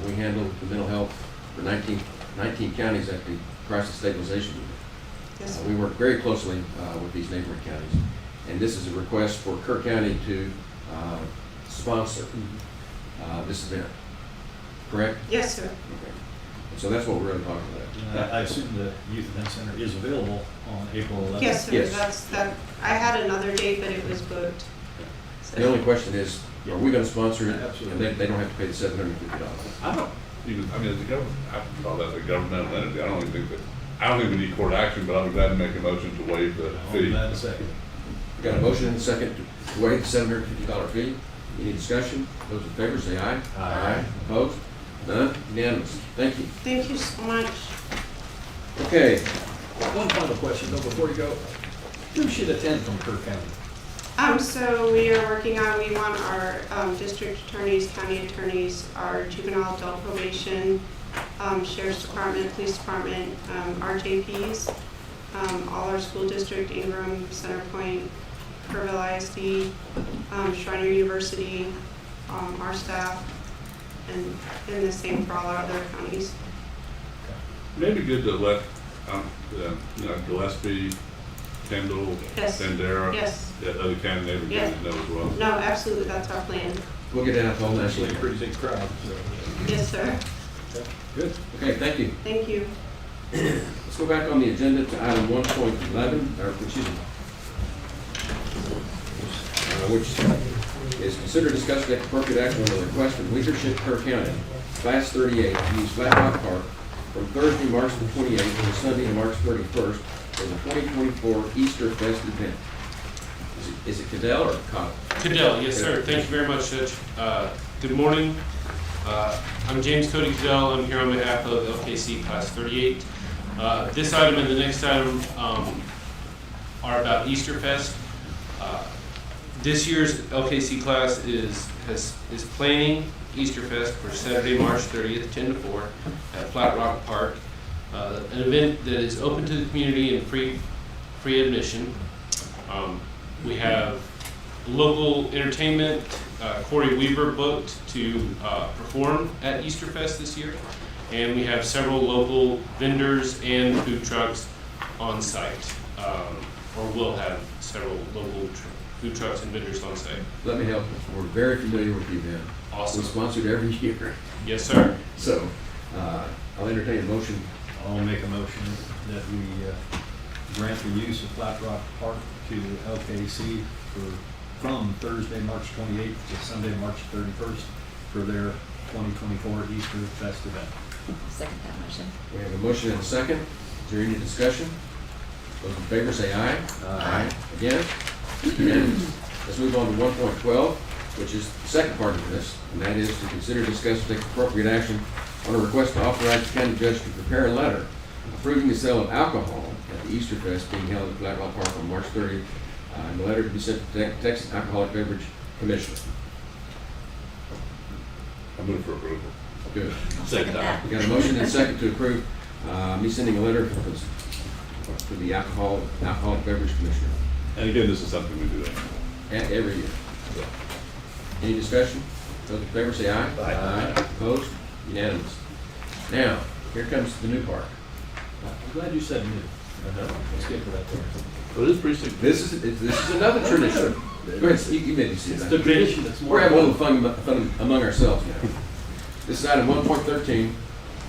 We handle the mental health for 19 counties at the crisis stabilization unit. Yes, we work very closely with these neighboring counties. And this is a request for Kerr County to sponsor this event. Correct? Yes, sir. Okay. So that's what we're really talking about. I assume the Youth Event Center is available on April 11th. Yes, sir. Yes. I had another date, but it was booked. So. The only question is, are we going to sponsor it? Absolutely. And they don't have to pay the $750. I don't even, I mean, as a government, I call that a governmental entity. I don't even need court action, but I'll be glad to make a motion to waive the I'll fee. do that in a second. We got a motion and a second to waive the $750 fee. Any discussion? Those in favor say aye. Aye. Opposed? None? Unanimous. Thank you. Thank you so much. Okay. One final question though before you go. Who should attend from Kerr County? So we are working on, we want our district attorneys, county attorneys, our juvenile adult probation, sheriff's department, police department, RJPs, all our school district, Ingram, Centerpoint, Kerrville ISD, Shriner University, our staff, and the same for all our other counties. Maybe good to let, Gillespie, Kendall, Yes. Bandera, Yes. that other candidates Yes. know as well. No, absolutely, that's our plan. We'll get that out to all national. Actually, a pretty big crowd. So. Yes, sir. Good. Okay, thank you. Thank you. Let's go back on the agenda to item 1.11, which is consider discuss take appropriate action on the request of Leadership Kerr County, Class 38, to use Flat Rock Park from Thursday, March the 28th to Sunday, March 31st for the 2024 Easter Fest event. Is it Cadell or Cottle? Cadell, yes, sir. Thank you very much, Judge. Good morning. I'm James Cody Cadell. I'm here on behalf of LKC Class 38. This item and the next item are about Easter Fest. This year's LKC class is planning Easter Fest for Saturday, March 30th, 10 to 4 at Flat Rock Park. An event that is open to the community and free admission. We have local entertainment Corey Weaver booked to perform at Easterfest this year. And we have several local vendors and food trucks on site, or will have several local food trucks and vendors on site. Let me help you. We're very familiar with the event. Awesome. We sponsored every year. Yes, sir. So, I'll entertain a motion. I'll make a motion that we grant the use of Flat Rock Park to LKC from Thursday, March 28th to Sunday, March 31st for their 2024 Easter Fest event. Second that motion. We have a motion and a second. Is there any discussion? Those in favor say aye. Aye. Again? Unanimous. Let's move on to 1.12, which is the second part of this, and that is to consider, discuss, and take appropriate action on a request to authorize the county judge to prepare a letter approving the sale of alcohol at the Easter Fest being held at Flat Rock Park on March 30th, and the letter to be sent to Texas Alcoholic Beverage Commission. I move for approval. Good. Second that. We got a motion and a second to approve me sending a letter to the Alcoholic Beverage Commissioner. And again, this is something we do Every year. Any discussion? Those in favor say aye. Aye. Opposed? Unanimous. Now, here comes the new part. I'm glad you said new. Let's get to that there. Well, this precinct. This is another tradition. Go ahead, you may be seated. It's the tradition that's more. We're having a little fun among ourselves now. This is item 1.13.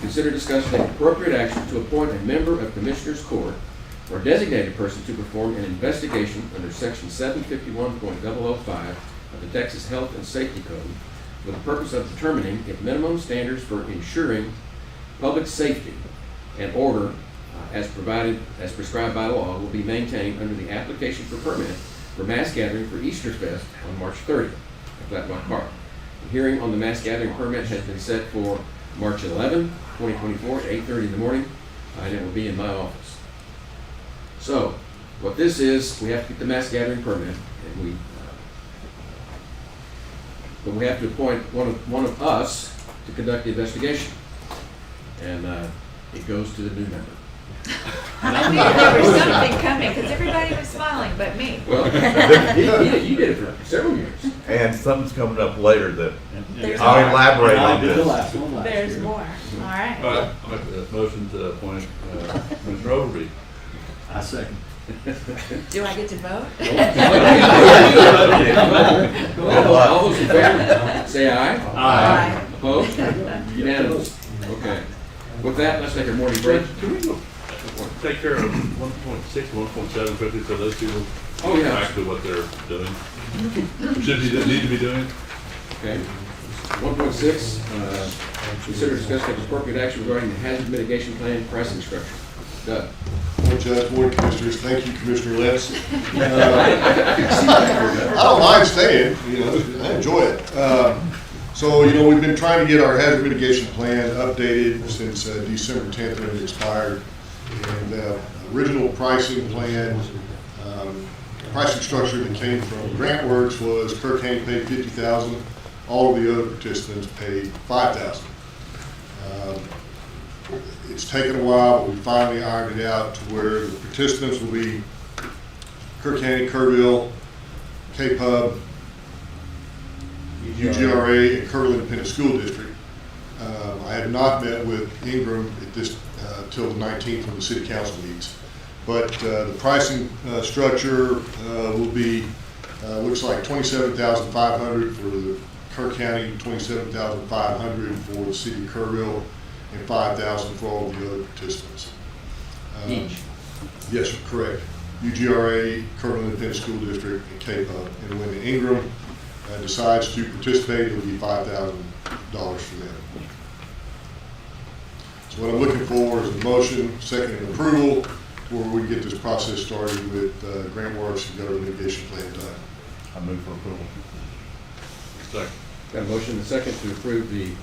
Consider, discuss, and take appropriate action to appoint a member of Commissioners Court or designated person to perform an investigation under Section 751.005 of the Texas Health and Safety Code for the purpose of determining if minimum standards for ensuring public safety and order as prescribed by law will be maintained under the application for permit for mass gathering for Easter Fest on March 30th at Flat Rock Park. The hearing on the mass gathering permit has been set for March 11, 2024 at 8:30 in the morning, and it will be in my office. So, what this is, we have to get the mass gathering permit, and but we have to appoint one of us to conduct the investigation, and it goes to the new member. I knew there was something coming because everybody was smiling but me. Well, you did it for several years. And something's coming up later that There's I'll more. elaborate I on did the this. last one last There's year. more. All right. All right, I'll make a motion to appoint Mr. Overby. I second. Do I get to vote? All those in favor, say aye. Aye. Opposed? Unanimous. Okay. With that, let's take a morning break. Can we go take care of 1.6, 1.7 quickly so those people Oh, yeah. know actually what they're doing? Need to be doing? Okay. 1.6, consider, discuss, take appropriate action regarding the hazard mitigation plan pricing structure. Doug. Well, Judge, Board of Commissioners, thank you, Commissioner Letts. I don't mind staying, I enjoy it. So, we've been trying to get our hazard mitigation plan updated since December 10th when it expired. And original pricing plan, pricing structure that came from GrantWorks was Kerr County paid $50,000, all of the other participants paid $5,000. It's taken a while, but we finally ironed it out to where the participants will be Kerr County, Kerrville, K-Pub, UGRA, and Kerrville Independent School District. I have not met with Ingram at this till the 19th when the City Council meets. But the pricing structure will be, looks like $27,500 for the Kerr County, $27,500 for the City of Kerrville, and $5,000 for all of the other participants. Each? Yes, sir, correct. UGRA, Kerrville Independent School District, and K-Pub. And when the Ingram decides to participate, it'll be $5,000 for them. So what I'm looking for is a motion, second, and approval where we get this process started with GrantWorks and government mitigation plan done. I move for approval. Second. Got a motion and a second to approve the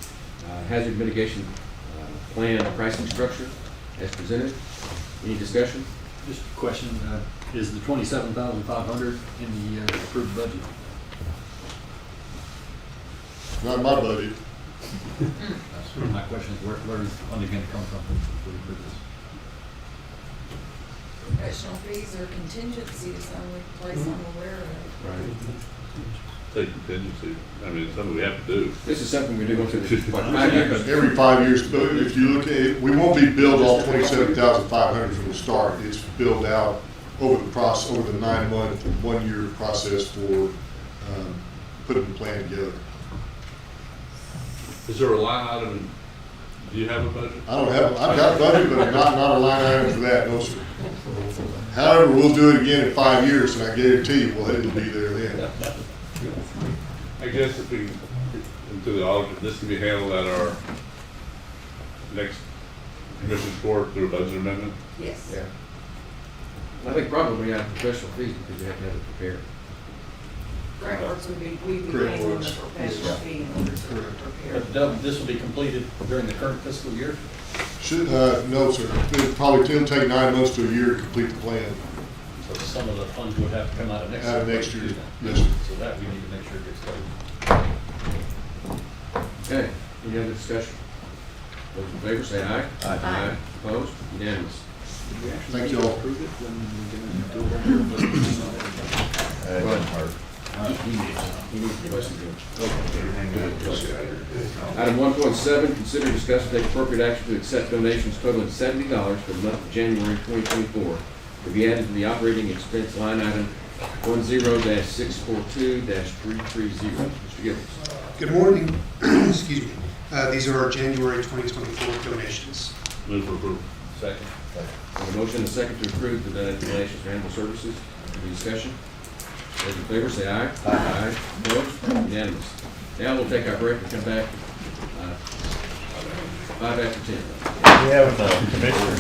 hazard mitigation plan pricing structure as presented. Any discussion? Just a question, is the $27,500 in the approved budget? Not in my budget. That's my question is where is the money going to come from for this? Professional fees or contingency is the only place I'm aware of. Right. take contingency. I mean, it's something we have to do. This is something we do once every, what, 5 years? Every 5 years, but if you look at it, we won't be billed all 27,500 from the start. It's billed out over the process, over the 9-month, 1-year process for putting the plan together. Is there a line item? Do you have a budget? I don't have, I've got a budget, but not a line item for that, no, sir. However, we'll do it again in 5 years, and I guarantee you, well, it'll be there then. I guess if we, into the audit, this can be handled at our next commission's court through a budget amendment. Yes. Yeah. I think probably have professional fees because you have to have it prepared. Grant works would be, we'd be Correct. paying them the professional fee in order to prepare. But Doug, this will be completed during the current fiscal year? Should, no, sir. It'll take 9 months to a year to complete the plan. So some of the funds would have to come out of next year. Out of next year, yes, sir. So that we need to make sure gets covered. Okay, any other discussion? Those in favor say aye. Aye. Opposed? Unanimous. Thank you all. Approve it when we're gonna do it? It wasn't hard. He needs to listen to it. Item 1.7, consider, discuss, and take appropriate action to accept donations totaling $70 for the month of January 2024 to be added to the operating expense line item 10-642-330. Mr. Gibbons. Good morning. Excuse me. These are our January 2024 donations. Move for approval. Second. I have a motion and a second to approve the donations for animal services. Any discussion? Those in favor say aye. Aye. Opposed? Unanimous. Now we'll take our break and come back 5 after 10. We have a commissioner.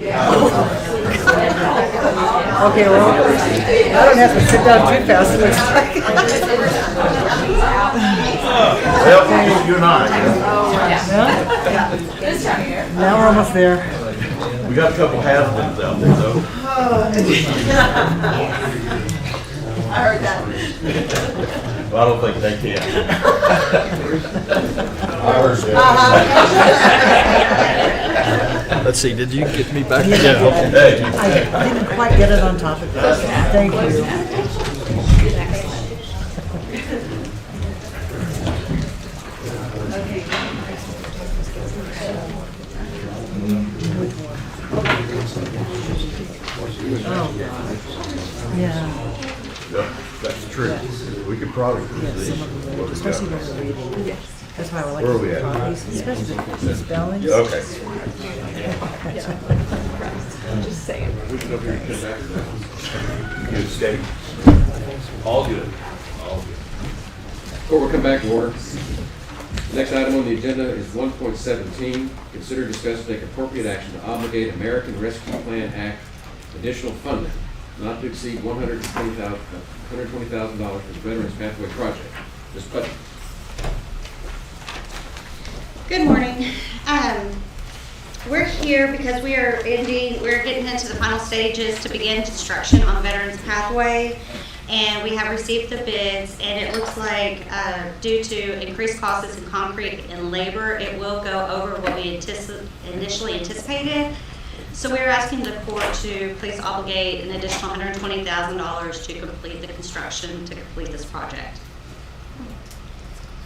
Okay, well, I don't have to sit down too fast. Well, you and I. Now we're almost there. We got a couple has-beens out there, though. I heard that. Well, I don't think they can. Let's see, did you get me back? Yeah. I didn't quite get it on top of that. Thank you. Yeah. Yeah, that's true. We could probably do Yes, these. some of them, especially when we're reading. Yes. That's why I like Where are we to at? copies, especially the spellings. Yeah, okay. Just saying. Good state. All good. All good. Before we come back to order, the next item on the agenda is 1.17. Consider, discuss, and take appropriate action to obligate American Rescue Plan Act additional funding not to exceed $120,000 for the Veterans Pathway Project. Ms. Putnam. Good morning. We're here because we're getting into the final stages to begin construction on the Veterans Pathway. And we have received the bids, and it looks like due to increased costs in concrete and labor, it will go over what we initially anticipated. So we're asking the court to please obligate an additional $120,000 to complete the construction, to complete this project.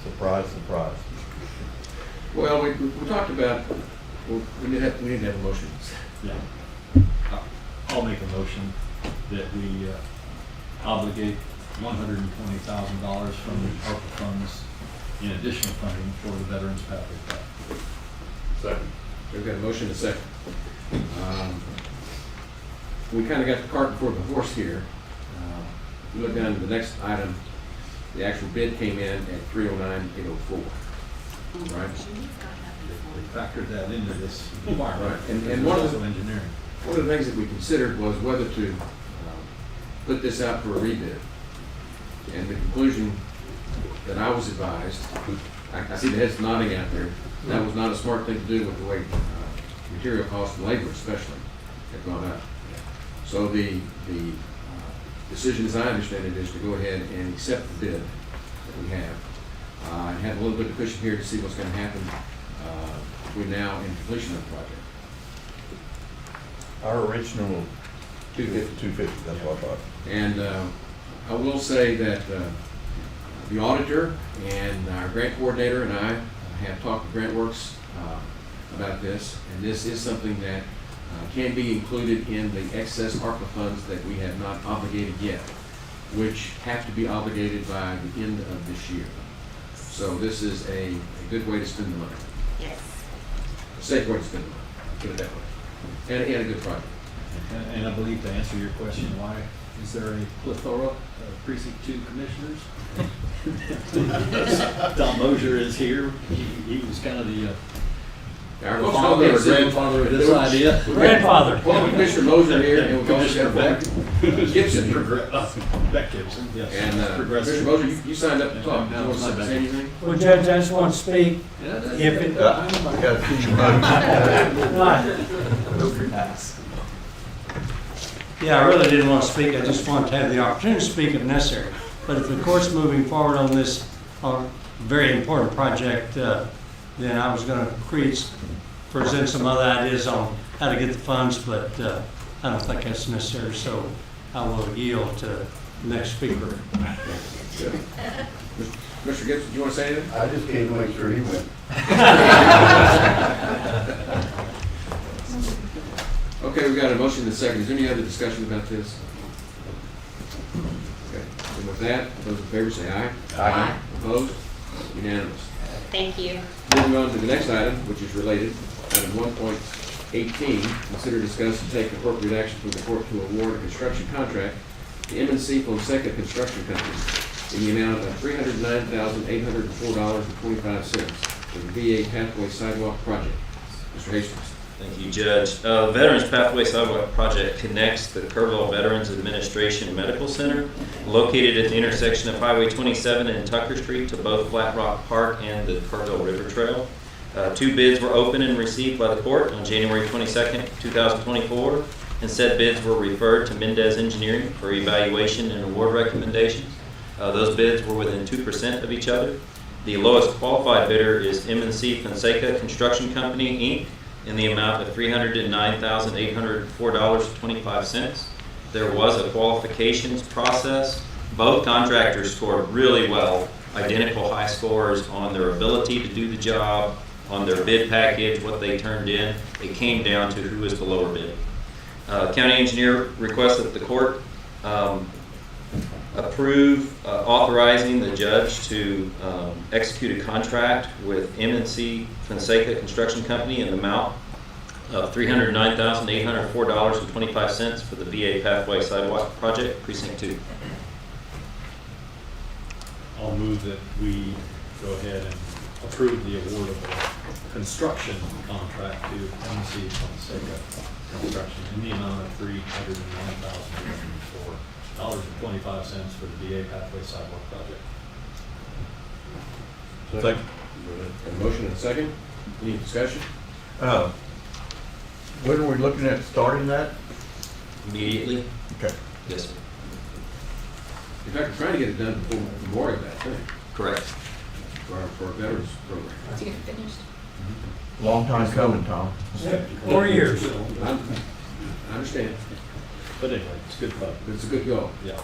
Surprise, surprise. Well, we talked about, well, we need to have a motion. Yeah. I'll make a motion that we obligate $120,000 from the ARPA funds in additional funding for the Veterans Pathway Project. Second. We've got a motion and a second. We kind of got the cart before the horse here. If you look down to the next item, the actual bid came in at $309,804. Right? They factored that into this requirement. Right. And one of the engineering. One of the things that we considered was whether to put this out for a rebid. And the conclusion that I was advised, I see the heads nodding out there, that was not a smart thing to do with the way material costs and labor especially have gone up. So the decision, as I understand it, is to go ahead and accept the bid that we have and have a little bit of cushion here to see what's going to happen between now and completion of the project. Our original 250, that's what I thought. And I will say that the auditor and our grant coordinator and I have talked to GrantWorks about this, and this is something that can be included in the excess ARPA funds that we have not obligated yet, which have to be obligated by the end of this year. So this is a good way to spend the money. Yes. A safe way to spend the money, put it that way. And a good project. And I believe to answer your question, why is there a plethora of precinct 2 commissioners? Tom Mosier is here. He was kind of the father or grandfather of this idea. Grandfather. Well, Commissioner Mosier here, and we've also got Beck Gibson. Beck Gibson, yes. And Commissioner Mosier, you signed up to talk. Do you want to say anything? Well, Judge, I just want to speak. Yeah, I really didn't want to speak. I just wanted to have the opportunity to speak if necessary. But if the court's moving forward on this very important project, then I was going to present some other ideas on how to get the funds, but I don't think that's necessary, so I will yield to the next speaker. Mr. Gibson, do you want to say anything? I just came to make sure he went. Okay, we've got a motion and a second. Is there any other discussion about this? Okay, and with that, those in favor say aye. Aye. Opposed? Unanimous. Thank you. Moving on to the next item, which is related, item 1.18, consider, discuss, and take appropriate action from the court to award a construction contract to M&C Fonseca Construction Company in the amount of $309,804.25 for the VA Pathway Sidewalk Project. Mr. Hastings. Thank you, Judge. Veterans Pathway Sidewalk Project connects the Kerrville Veterans Administration Medical Center, located at the intersection of Highway 27 and Tucker Street, to both Flat Rock Park and the Kerrville River Trail. 2 bids were opened and received by the court on January 22nd, 2024, and said bids were referred to Mendez Engineering for evaluation and award recommendations. Those bids were within 2% of each other. The lowest qualified bidder is M&C Fonseca Construction Company, Inc., in the amount of $309,804.25. There was a qualifications process. Both contractors scored really well, identical high scores on their ability to do the job, on their bid package, what they turned in. It came down to who was the lower bid. County engineer requests that the court approve authorizing the judge to execute a contract with M&C Fonseca Construction Company in the amount of $309,804.25 for the VA Pathway Sidewalk Project, Precinct 2. I'll move that we go ahead and approve the award of a construction contract to M&C Fonseca Construction in the amount of $309,804.25 for the VA Pathway Sidewalk Project. Second. A motion and a second. Any discussion? When are we looking at starting that? Immediately. Okay. Yes, sir. In fact, we're trying to get it done before Memorial Day, I think, Correct. for our veterans program. To get finished. Long time coming, Tom. 4 years. I understand. But anyway, it's good fun. It's a good goal. Yeah.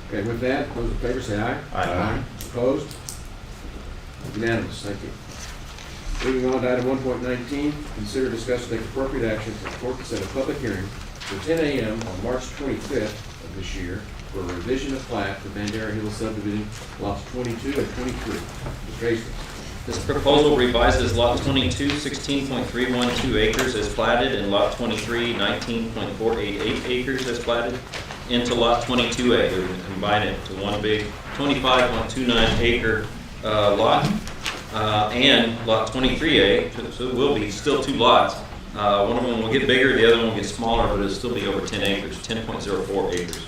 Okay, with that, those in favor say aye. Aye. Opposed? Unanimous, thank you. Moving on to item 1.19, consider, discuss, and take appropriate action for the court to set a public hearing for 10 a.m. on March 25th of this year for a revision of plat for Bandera Hills subdivision lots 22 and 23. Mr. Hastings. This proposal revises lot 22, 16.312 acres as platted, and lot 23, 19.488 acres as platted, into lot 22A. They're going to combine it to one big 25.29 acre lot, and lot 23A, so it will be still 2 lots. One of them will get bigger, the other one will get smaller, but it'll still be over 10 acres, 10.04 acres.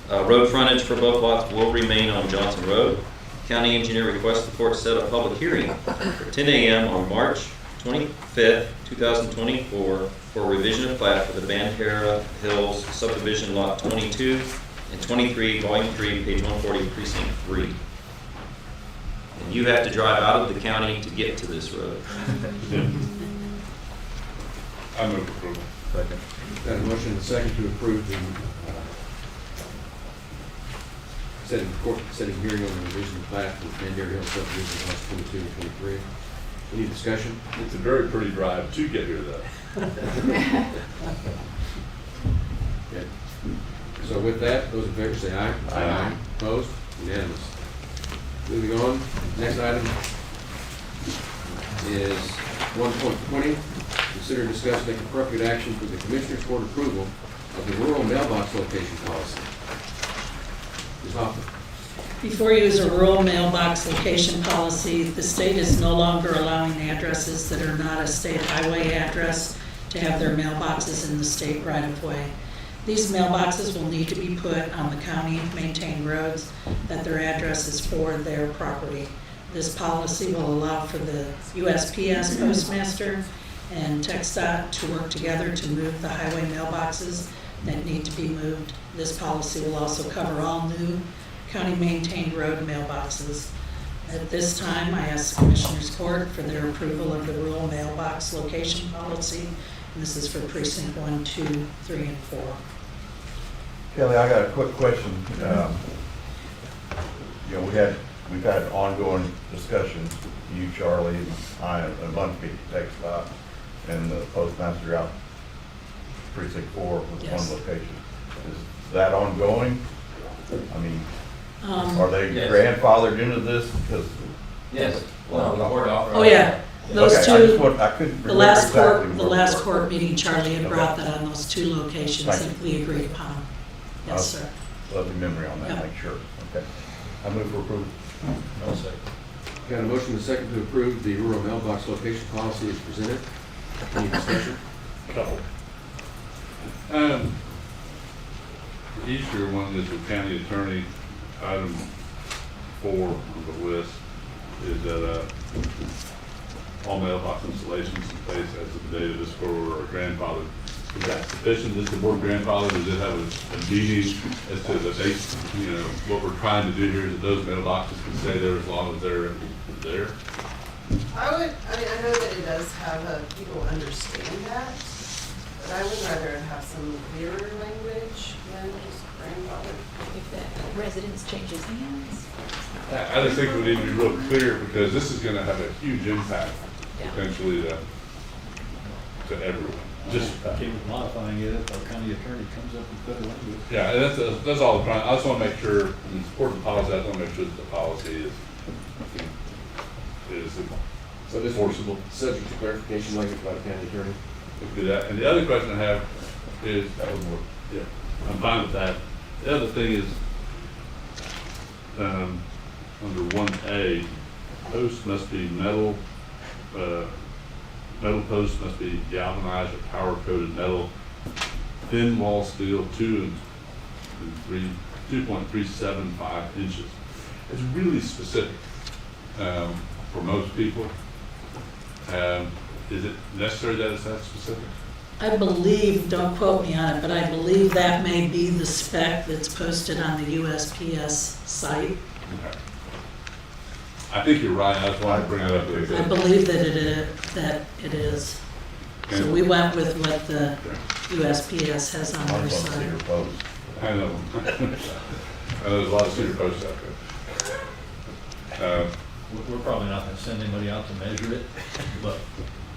Road frontage for both lots will remain on Johnson Road. County engineer requests the court set a public hearing for 10 a.m. on March 25th, 2024 for revision of plat for the Bandera Hills subdivision lot 22 and 23, volume 3, page 140, precinct 3. And you have to drive out of the county to get to this road. I move approval. Second. Got a motion and a second to approve the setting hearing on the revision of plat for Bandera Hills subdivision lots 22 and 23. Any discussion? It's a very pretty drive to get here, though. Okay. So with that, those in favor say aye. Aye. Opposed? Unanimous. Moving on, next item is 1.20. Consider, discuss, take appropriate action for the Commissioners' Court approval of the rural mailbox location policy. Ms. Hoffman. Before you is a rural mailbox location policy. The state is no longer allowing addresses that are not a state highway address to have their mailboxes in the state right-of-way. These mailboxes will need to be put on the county-maintained roads that their address is for their property. This policy will allow for the USPS postmaster and TxDOT to work together to move the highway mailboxes that need to be moved. This policy will also cover all new county-maintained road mailboxes. At this time, I ask the Commissioners Court for their approval of the rural mailbox location policy. And this is for precinct 1, 2, 3, and 4. Kelly, I got a quick question. We've had ongoing discussions, you, Charlie, and I, and a bunch of people, TxDOT, and the postmaster out precinct 4 with Yes. one location. Is that ongoing? I mean, are they Yes. grandfathered into this? Because Yes. Well, the court authorized. Oh, yeah. Those Okay, I two, just I couldn't the remember last exactly court, the where- last court meeting, Charlie had Okay. brought that on those 2 locations Thank that we agreed upon. Yes, sir. Lovely memory on that, Yeah. make sure. Okay. I move for approval. Got a motion and a second to approve the rural mailbox location policy as presented. Any discussion? Couple. The easier one is the county attorney, item 4 on the list, is that all mailbox installations in place as of the date of this forward are grandfathered. Is that sufficient? Is the board grandfather? Does it have a meaning as to the date, what we're trying to do here, that those mailboxes can stay there as long as they're there? I know that it does have people understand that, but I would rather have some clearer language than just grandfather. If that residence changes hands. I just think we need to be real clear, because this is gonna have a huge impact potentially to everyone. Just keep modifying it if our county attorney comes up with better language. Yeah, that's all I'm trying. I just want to make sure, in support of the policy, I just want to make sure that the policy is So this enforceable. Subject to clarification language by the county attorney. We can do that. And the other question I have is, yeah, I'm fine with that. The other thing is, under 1A, posts must be metal posts must be galvanized or power-coated metal, thin wall steel, 2.375 inches. It's really specific for most people. Is it necessary that it's that specific? I believe, don't quote me on it, but I believe that may be the spec that's posted on the USPS site. Okay. I think you're right. I just wanted to bring it up. I believe that it is. So we went with what the USPS has on their site. I know. I know there's a lot of cedar posts out there. We're probably not gonna send anybody out to measure it, but.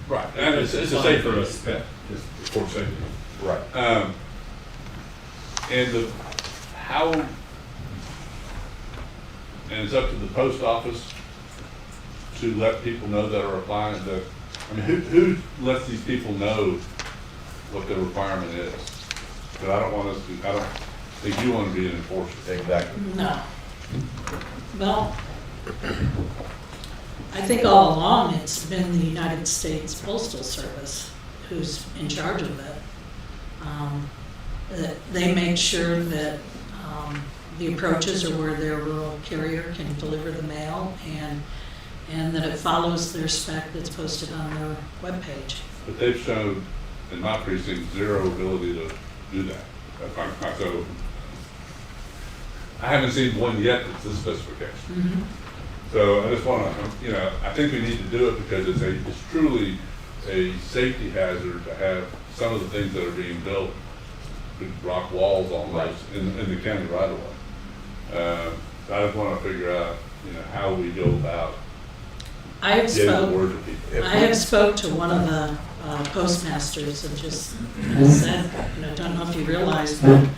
Right, and it's a safety risk, just for safety. Right. And it's up to the post office to let people know that are applying. Who lets these people know what the requirement is? Because I don't think you want to be an enforcer. Exactly. No. Well, I think all along it's been the United States Postal Service who's in charge of it. That they make sure that the approaches are where their rural carrier can deliver the mail, and that it follows their spec that's posted on their webpage. But they've shown, in my precinct, zero ability to do that. So I haven't seen one yet that's this specification. Mm-hmm. So I just want to, I think we need to do it because it's truly a safety hazard to have some of the things that are being built, big rock walls almost, in the county right away. So I just want to figure out, how we go about getting the word to people. I have spoke to one of the postmasters and just said, don't know if you realize, but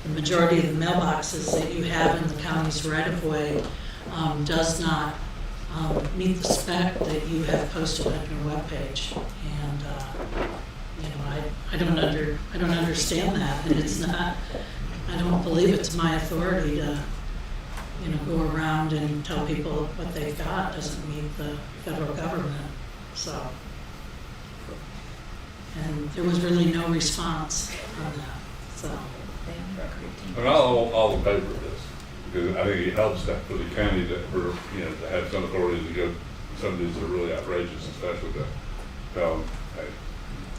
the majority of the mailboxes that you have in the county's right-of-way does not meet the spec that you have posted on your webpage. And I don't understand that, and it's not. I don't believe it's my authority to go around and tell people what they've got doesn't meet the federal government. So, and there was really no response on that. So, I'm all in favor of this because I think it helps that for the county to have some authority to go some of these that are really outrageous, especially to tell them, hey.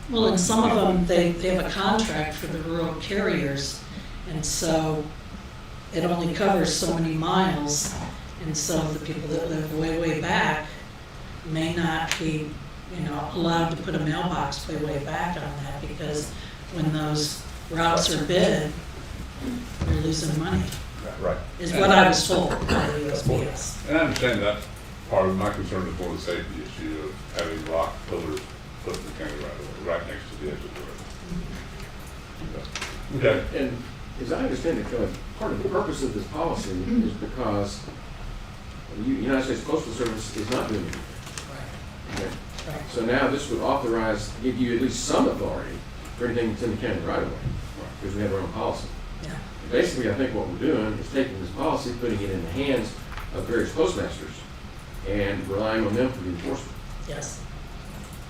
well, and some of them they have a contract for the rural carriers, and so it only covers so many miles, and so the people that live way back may not be allowed to put a mailbox way back on that, because when those routes are bid, they're losing money. Right. Is what I was told by the USPS. And I understand that part of my concern is more the safety issue of having rock pillars put in the county right next to the edge of the road. Okay. And as I understand it, part of the purpose of this policy is because the United States Postal Service is not doing it. Okay. Right. So now this would give you at least some authority for anything that's in the county right away, because we have our own policy. Yeah. Basically, I think what we're doing is taking this policy, putting it in the hands of various postmasters, and relying on them for the enforcement. Yes.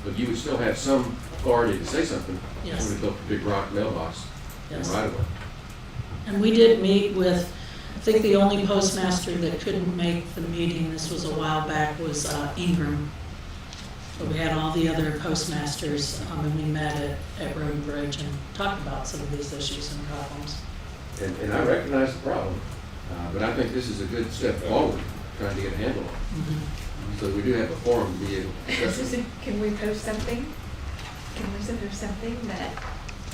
but you would still have some authority to say something. Yes. When we built the big rock mailbox in Yes. right away. And we did meet with, I think the only postmaster that couldn't make the meeting, this was a while back, was Ingram. But we had all the other postmasters, and we met at Road and Bridge and talked about some of these issues and problems. And I recognize the problem, but I think this is a good step forward, trying to get a handle on it. So we do have a forum to be able to discuss it. Can we post something? Can we send her something that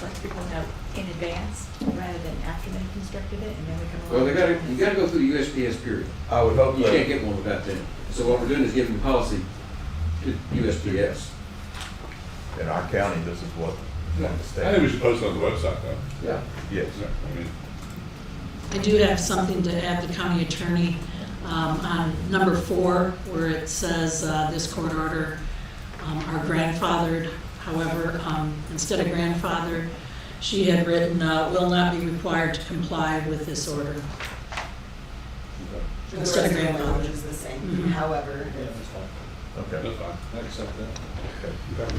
lets people know in advance rather than after they've constructed it and then we come along? Well, you gotta go through the USPS period. I would hope You that- can't get one without them. So what we're doing is giving the policy to USPS. In our county, this is what I the think we state. should post it on the website though. Yeah. Yes. I mean, I do have something to add, the county attorney, on number 4, where it says, this court order are grandfathered. However, instead of grandfathered, she had written, will not be required to comply with this order. The Instead rest of of the grandfathered. language is the same, Mhm. however. Yeah, that's fine. Okay. that's fine. I accept that.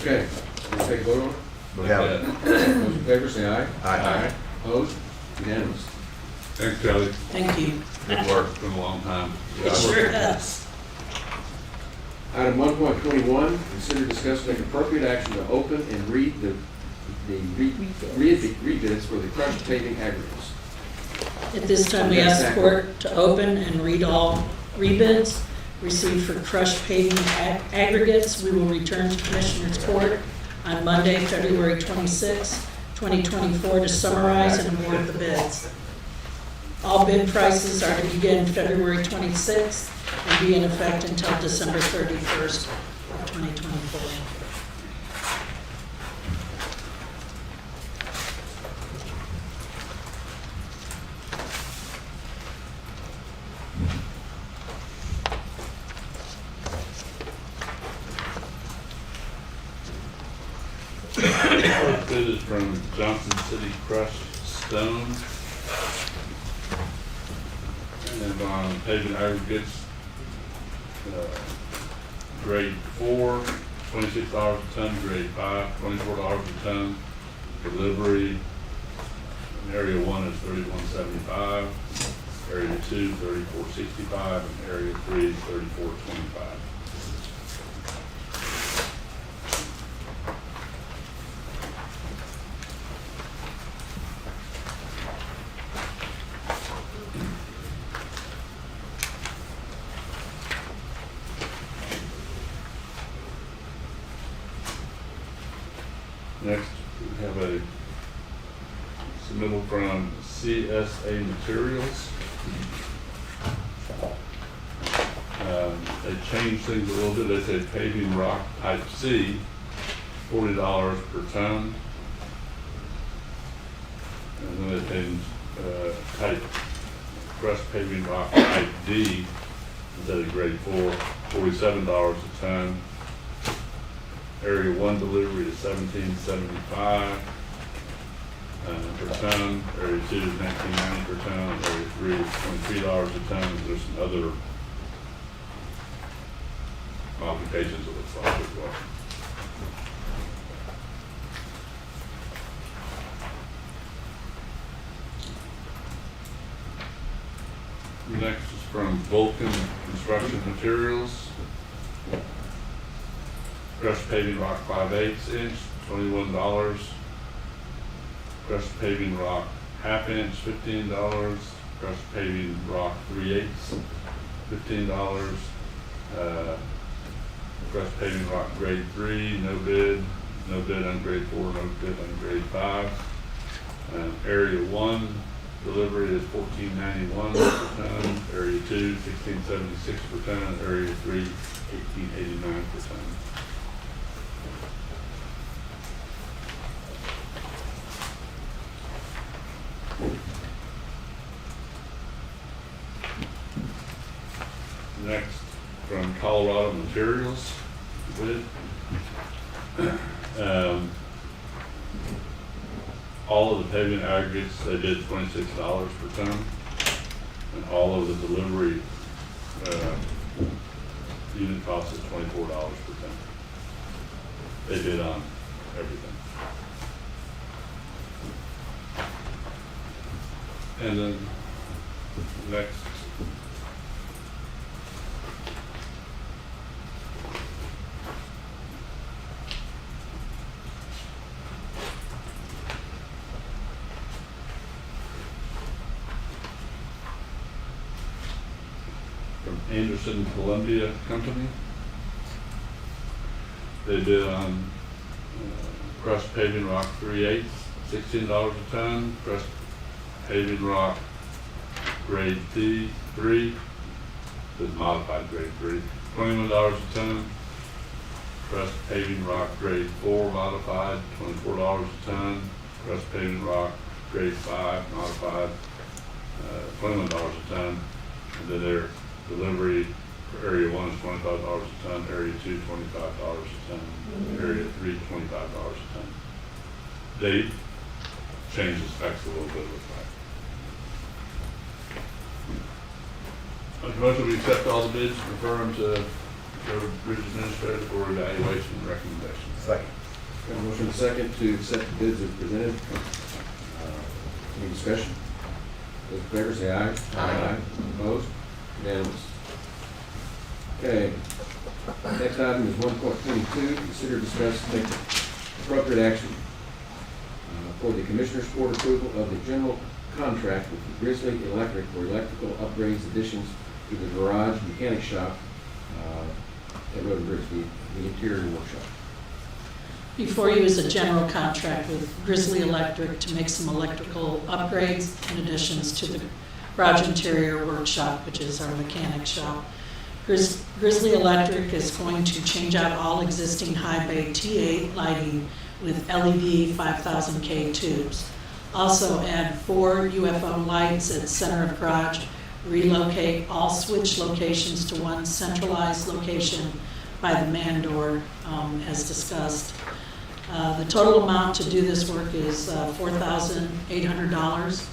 Okay, we'll take a vote on it. We have it. Those in favor, say aye. Aye. Opposed? Unanimous. Thanks, Kelly. Thank you. Good work. It's been a long time. It sure does. Item 1.21, consider discuss take appropriate action to open and read the rebids for the crushed paving aggregates. At this time, we ask the court to open and read all rebids received for crushed paving aggregates. We will return to Commissioners Court on Monday, February 26, 2024, to summarize and award the bids. All bid prices are to begin February 26th and be in effect until December 31st of 2024. First bid is from Johnson City Crushed Stone. And on paving aggregates, grade 4, $26 a ton, grade 5, $24 a ton. Delivery, in area 1 is $31.75, area 2, $34.65, and area 3, $34.25. Next, we have a submittal from CSA Materials. They changed things a little bit. They said paving rock type C, $40 per ton. And then they changed type crushed paving rock type D, instead of grade 4, $47 a ton. Area 1 delivery is $17.75 per ton. Area 2 is $19.90 per ton. Area 3 is $23 a ton. There's some other modifications it looks like as well. Next is from Vulcan Construction Materials. Crushed paving rock 5/8 inch, $21. Crushed paving rock ½ inch, $15. Crushed paving rock 3/8, $15. Crushed paving rock grade 3, no bid. No bid on grade 4, no bid on grade 5. Area 1 delivery is $14.91 per ton. Area 2, $16.76 per ton. Area 3, $18.89 per ton. Next, from Colorado Materials, bid. All of the paving aggregates, they did $26 per ton, and all of the delivery unit cost is $24 per ton. they bid on everything. And then next. From Anderson Columbia Company. They bid on crushed paving rock 3/8, $16 a ton. Crushed paving rock grade D3, the modified grade 3, $21 a ton. Crushed paving rock grade 4 modified, $24 a ton. Crushed paving rock grade 5 modified, $21 a ton. And then their delivery for area 1 is $25 a ton, area 2 $25 a ton, area 3 $25 a ton. Date changes specs a little bit with that. A motion we accept all the bids, refer them to the bridge administrator for evaluation and recommendation. Second. Got a motion and a second to accept the bids as presented. Any discussion? Those in favor say aye. Aye. Opposed? Unanimous. Okay. Next item is 1.22. Consider, discuss, take appropriate action for the Commissioner's Court approval of the general contract with Grizzly Electric for electrical upgrades, additions to the garage mechanic shop at Road and Bridge, the interior workshop. Before you is a general contract with Grizzly Electric to make some electrical upgrades and additions to the garage interior workshop, which is our mechanic shop. Grizzly Electric is going to change out all existing high bay T8 lighting with LED 5000K tubes. Also add 4 UFO lights at center of garage, relocate all switch locations to one centralized location by the man door, as discussed. The total amount to do this work is $4,800.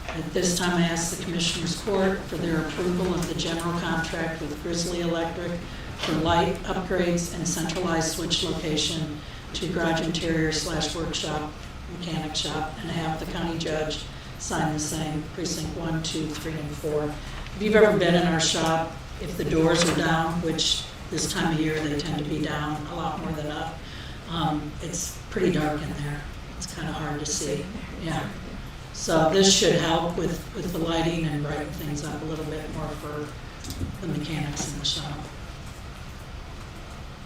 At this time, I ask the Commissioners Court for their approval of the general contract with Grizzly Electric for light upgrades and centralized switch location to garage interior / workshop, mechanic shop, and have the county judge sign the same, precinct 1, 2, 3, and 4. If you've ever been in our shop, if the doors are down, which this time of year they tend to be down a lot more than up, it's pretty dark in there. It's kind of hard to see. Yeah. So this should help with the lighting and brighten things up a little bit more for the mechanics in the shop.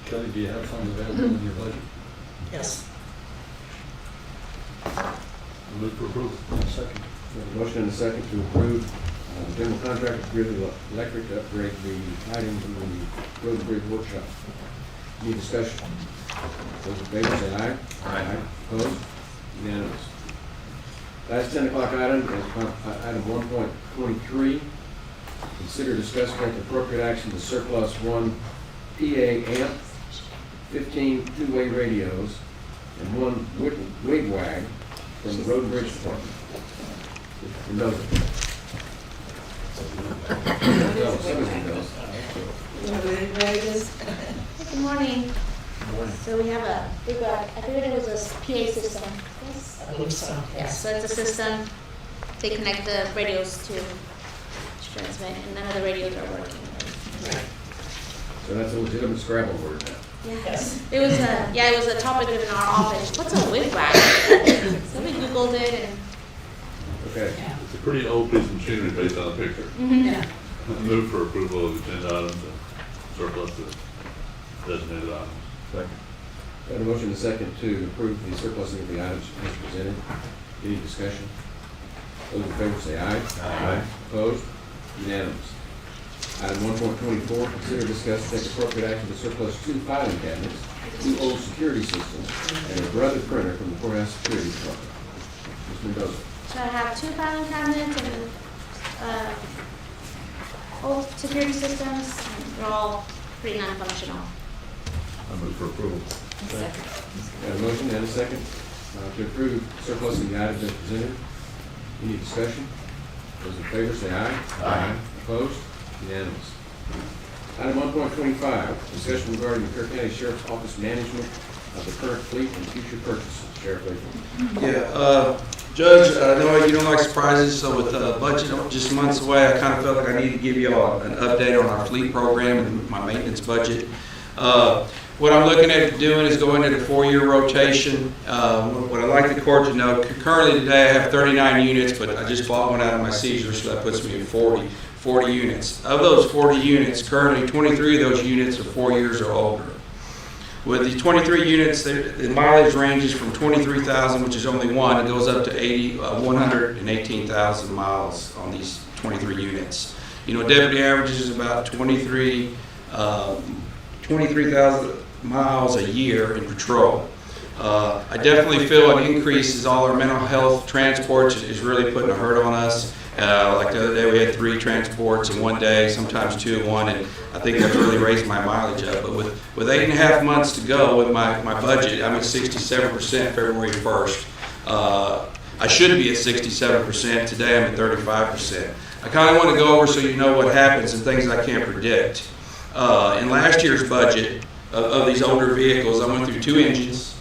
Kelly, do you have funds available in your budget? Yes. Move for approval. Second. We have a motion and a second to approve general contract with Grizzly Electric to upgrade the lighting in the Road and Bridge workshop. Any discussion? Those in favor say aye. Aye. Opposed? Unanimous. Last 10 o'clock item is item 1.23. Consider, discuss, take appropriate action to surplus 1 PA amp, 15 two-way radios, and 1 wigwag from the Road and Bridge Department. Good morning. So we have we've got, I think it was a PA system. Yes? I believe so. Yes, so it's a system. They connect the radios to transmit, and none of the radios are working. So that's a legitimate Scrabble word now. Yes. It was a topic in our office. What's a wigwag? So we Googled it and. Okay. It's a pretty old piece of machinery based on a picture. Mm-hmm. Yeah. Move for approval of the agenda items and surplus the designated items. Second. Got a motion and a second to approve the surplusing of the items as presented. Any discussion? Those in favor say aye. Aye. Opposed? Unanimous. Item 1.24, consider, discuss, take appropriate action to surplus 2 filing cabinets, 2 old security systems, and a brother printer from the courthouse security department. Ms. Mendoza. So I have 2 filing cabinets and old security systems. They're all pretty non-functional. I move for approval. Second. Got a motion and a second to approve surplusing the items as presented. Any discussion? Those in favor say aye. Aye. Opposed? Unanimous. Item 1.25, discussion regarding the Kerr County Sheriff's Office Management of the current fleet and future purchases. Sheriff Latham. Yeah, Judge, I know you don't like surprises, so with the budget just months away, I kind of felt like I need to give you all an update on our fleet program and my maintenance budget. What I'm looking at doing is going into a 4-year rotation. What I'd like the court to know, currently today I have 39 units, but I just bought one out of my seizure, so that puts me at 40 units. Of those 40 units, currently 23 of those units are 4 years or older. With the 23 units, the mileage ranges from 23,000, which is only one, it goes up to 118,000 miles on these 23 units. You know, deputy averages about 23,000 miles a year in patrol. I definitely feel an increase as all our mental health transports is really putting a hurt on us. Like the other day, we had 3 transports in one day, sometimes 2 in one, and I think that's really raised my mileage up. But with 8.5 months to go with my budget, I'm at 67% February 1st. I should be at 67%. Today, I'm at 35%. I kind of want to go over so you know what happens and things I can't predict. In last year's budget of these older vehicles, I went through 2 engines,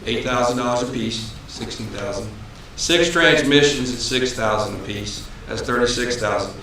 $8,000 a piece, $16,000. 6 transmissions at $6,000 a piece. That's $36,000. I'll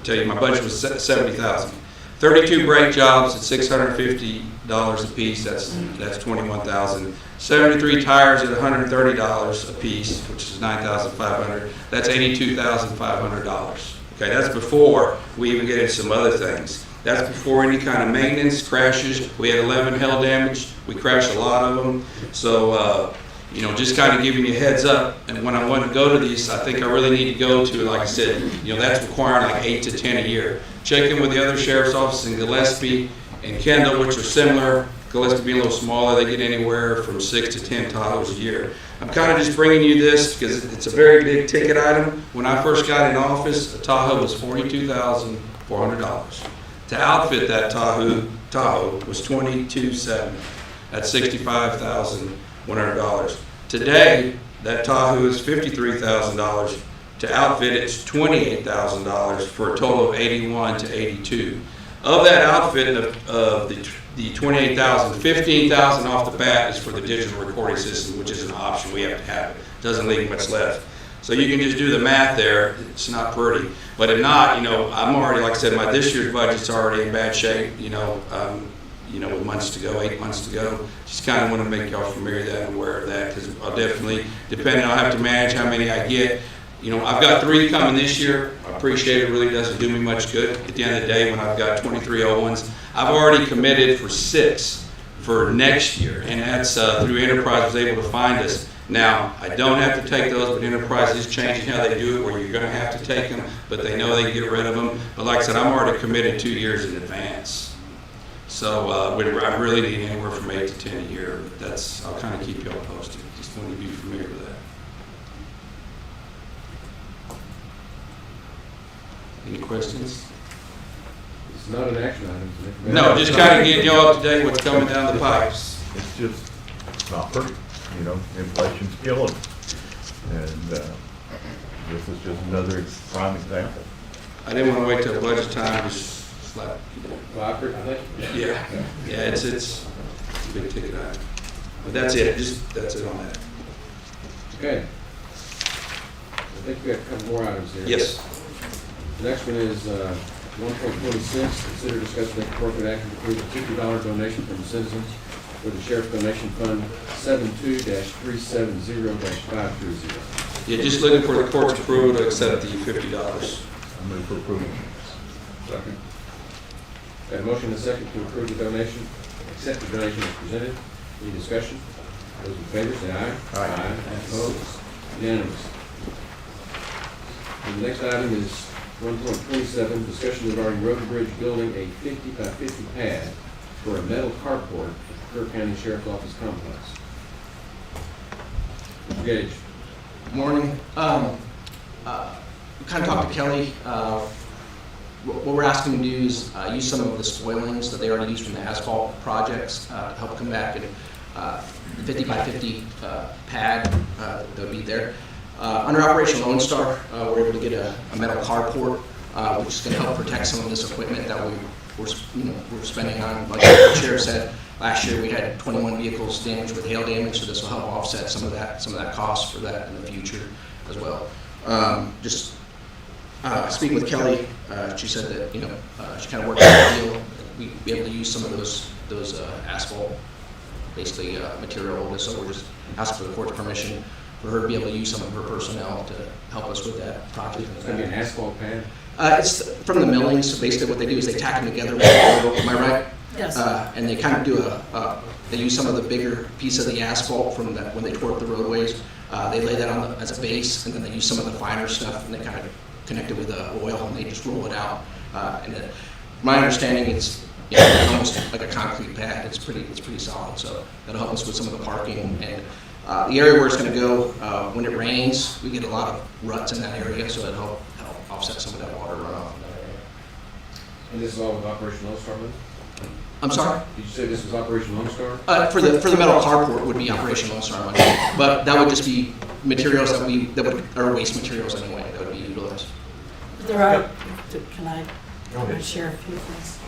tell you, my budget was $70,000. 32 brake jobs at $650 a piece. That's $21,000. 73 tires at $130 a piece, which is $9,500. That's $82,500. Okay, that's before we even get into some other things. That's before any kind of maintenance, crashes. We had 11 hail damage. We crashed a lot of them. So, you know, just kind of giving you a heads up. And when I want to go to these, I think I really need to go to, like I said, you know, that's requiring like 8 to 10 a year. Check in with the other sheriff's offices in Gillespie and Kendall, which are similar. Gillespie being a little smaller, they get anywhere from 6 to 10 Tahoes a year. I'm kind of just bringing you this because it's a very big ticket item. When I first got in office, a Tahoe was $42,400. To outfit that Tahoe was $22,700. That's $65,100. Today, that Tahoe is $53,000. To outfit, it's $28,000 for a total of $81,000 to $82,000. Of that outfit of the $28,000, $15,000 off the bat is for the digital recording system, which is an option. We have to have it. Doesn't leave much left. So you can just do the math there. It's not pretty. But if not, you know, I'm already, like I said, this year's budget's already in bad shape, you know, with months to go, 8 months to go. Just kind of want to make y'all familiar that and aware of that, because I'll definitely, depending, I'll have to manage how many I get. You know, I've got 3 coming this year. I appreciate it. It really doesn't do me much good. At the end of the day, when I've got 23 01s, I've already committed for 6 for next year, and that's through Enterprise was able to find us. Now, I don't have to take those, but Enterprise is changing how they do it, where you're going to have to take them, but they know they can get rid of them. But like I said, I'm already committed 2 years in advance. So I really need anywhere from 8 to 10 a year. But I'll kind of keep you all posted. Just want to be familiar with that. Any questions? It's not an action item. No, just kind of getting y'all up to date what's coming down the pipes. It's just not pretty, you know, inflation's killing. And this is just another prime example. I didn't want to wait till budget time, just slap. Yeah, it's a big ticket item. But that's it, that's it on that. Okay. I think we have a couple more items here. Yes. The next one is 1.26, consider discussing the corporate action to approve a $50 donation from the citizens for the Sheriff Donation Fund 72-370-530. Yeah, just looking for the court's approval to accept the $50. I move for approval. Second. Got a motion and a second to approve the donation, accept the donation as presented. Any discussion? Those in favor say aye. Aye. Opposed? Unanimous. And the next item is 1.27, discussion regarding road and bridge building a 50 by 50 pad for a metal carport at the Kerr County Sheriff's Office complex. Mr. Gage. Morning. Kind of talked to Kelly. What we're asking to do is use some of the spoilings that they already use from the asphalt projects to help come back and the 50 by 50 pad that would be there. Under Operation Lone Star, we're able to get a metal carport, which is going to help protect some of this equipment that we're spending on. Like the sheriff said, Last year, we had 21 vehicles damaged with hail damage, so this will help offset some of that cost for that in the future as well. Speaking with Kelly, she said that, she kind of worked out a deal. We'd be able to use some of those asphalt, basically material. So we're just asking for the court's permission for her to be able to use some of her personnel to help us with that project. It's going to be an asphalt pad? It's from the millings. So basically what they do is they tack them together with the road. Am I right? Yes. And they kind of do they use some of the bigger piece of the asphalt from that when they tore up the roadways. They lay that on as a base, and then they use some of the finer stuff, and they kind of connect it with oil, and they just roll it out. My understanding, it's almost like a concrete pad. It's pretty solid. So that'll help us with some of the parking and the area where it's going to go. When it rains, we get a lot of ruts in that area, so it'll help offset some of that water runoff in that area. And this is all with Operation Lone Star money? I'm sorry? Did you say this was Operation Lone Star? For the metal carport would be Operation Lone Star money, but that would just be materials that are waste materials anyway that would be utilized. There are, can I share a few things?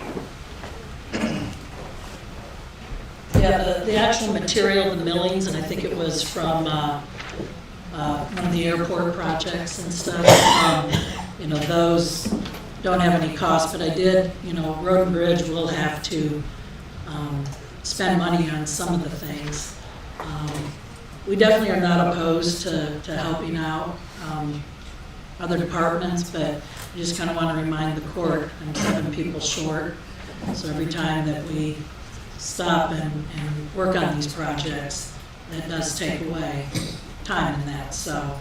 Yeah, the actual material, the millings, and I think it was from one of the airport projects and stuff. Those don't have any cost, but I did, Road and Bridge will have to spend money on some of the things. We definitely are not opposed to helping out other departments, but I just kind of want to remind the court, I'm 7 people short, so every time that we stop and work on these projects, that does take away time in that. So,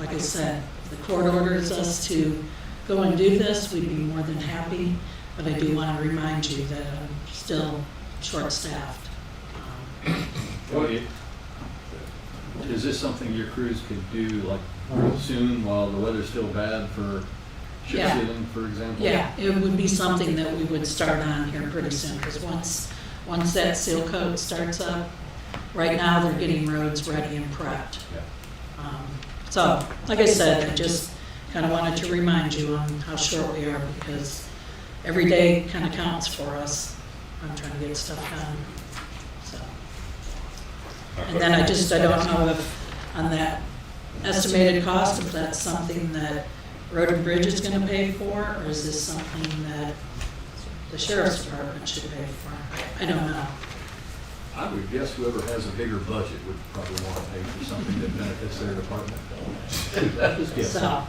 like I said, if the court orders us to go and do this, we'd be more than happy, but I do want to remind you that I'm still short-staffed. Is this something your crews could do like real soon while the weather's still bad for chip sealing, for example? Yeah, it would be something that we would start on here pretty soon, because once that seal coat starts up, right now they're getting roads ready and prepped. So, like I said, I just kind of wanted to remind you on how short we are, because every day kind of counts for us. I'm trying to get stuff done. So, and then I don't know if on that estimated cost, if that's something that Road and Bridge is going to pay for, or is this something that the Sheriff's Department should pay for? I don't know. I would guess whoever has a bigger budget would probably want to pay for something that benefits their department. That is guessing. So,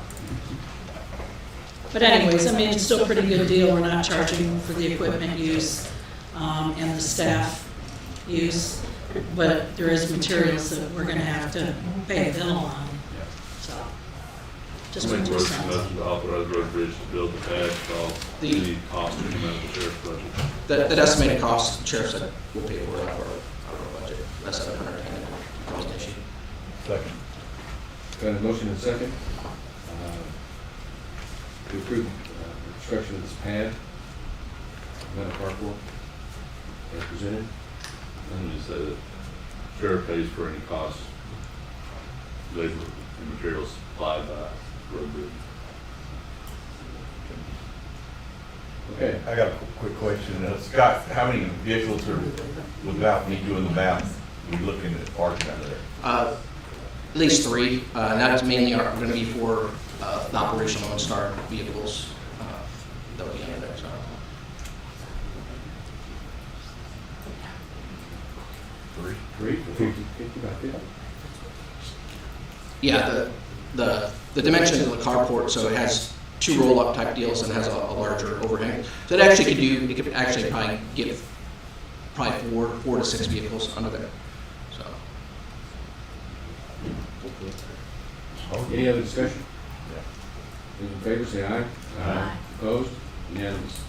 but anyways, I mean, it's still a pretty good deal. We're not charging for the equipment use and the staff use, but there is materials that we're going to have to pay a bill on. So, just Make to motion something. to authorize Road and Bridge to build the pad, any cost to come out of the sheriff's budget. That estimated cost, the sheriff said we'll pay for it out of our budget. That's $710 issue. Second. Got a motion and a second to approve the construction of this pad, metal carport, as presented. And just say that sheriff pays for any costs, labor and materials supplied by Road and Bridge. Okay. I got a quick question. Scott, how many vehicles are, without me doing the math, we looking at parking out there? At least 3, and that's mainly going to be for the Operation Lone Star vehicles that will be under there. So. Three? 50 by 50? Yeah, the dimensions of the carport, so it has 2 roll-up type deals and has a larger overhang. So it could actually probably get 4 to 6 vehicles under there. So. Any other discussion? Those in favor say aye. Aye. Opposed? Unanimous.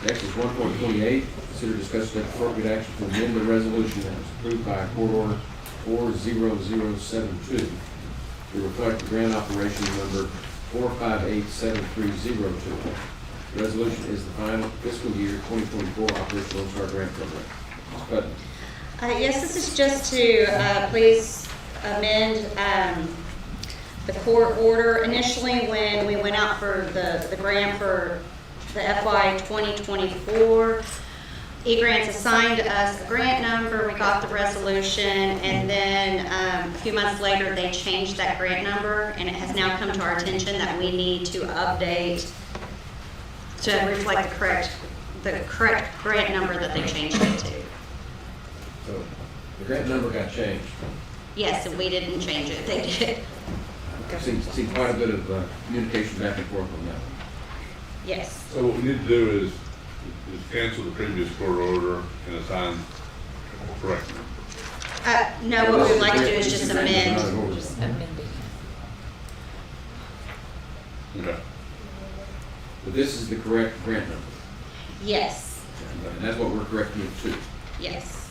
Next is 1.28. Consider discuss take appropriate action to amend the resolution that was approved by Court Order 40072 to reflect the grant operation number 4587302. The resolution is the final fiscal year 2024 Operation Lone Star Grant Program. Ms. Putnam. Yes, this is just to please amend the court order. Initially, when we went out for the grant for the FY 2024, E-Grants assigned us a grant number, we got the resolution, and then a few months later, they changed that grant number, and it has now come to our attention that we need to update to reflect the correct grant number that they changed it to. So the grant number got changed. Yes, and we didn't change it, they did. Seen quite a bit of communication back and forth on that. Yes. So what we need to do is cancel the previous court order and assign correct number. No, what we would like to do is just amend. Okay. But this is the correct grant number. Yes, And that's what we're correcting it to. yes.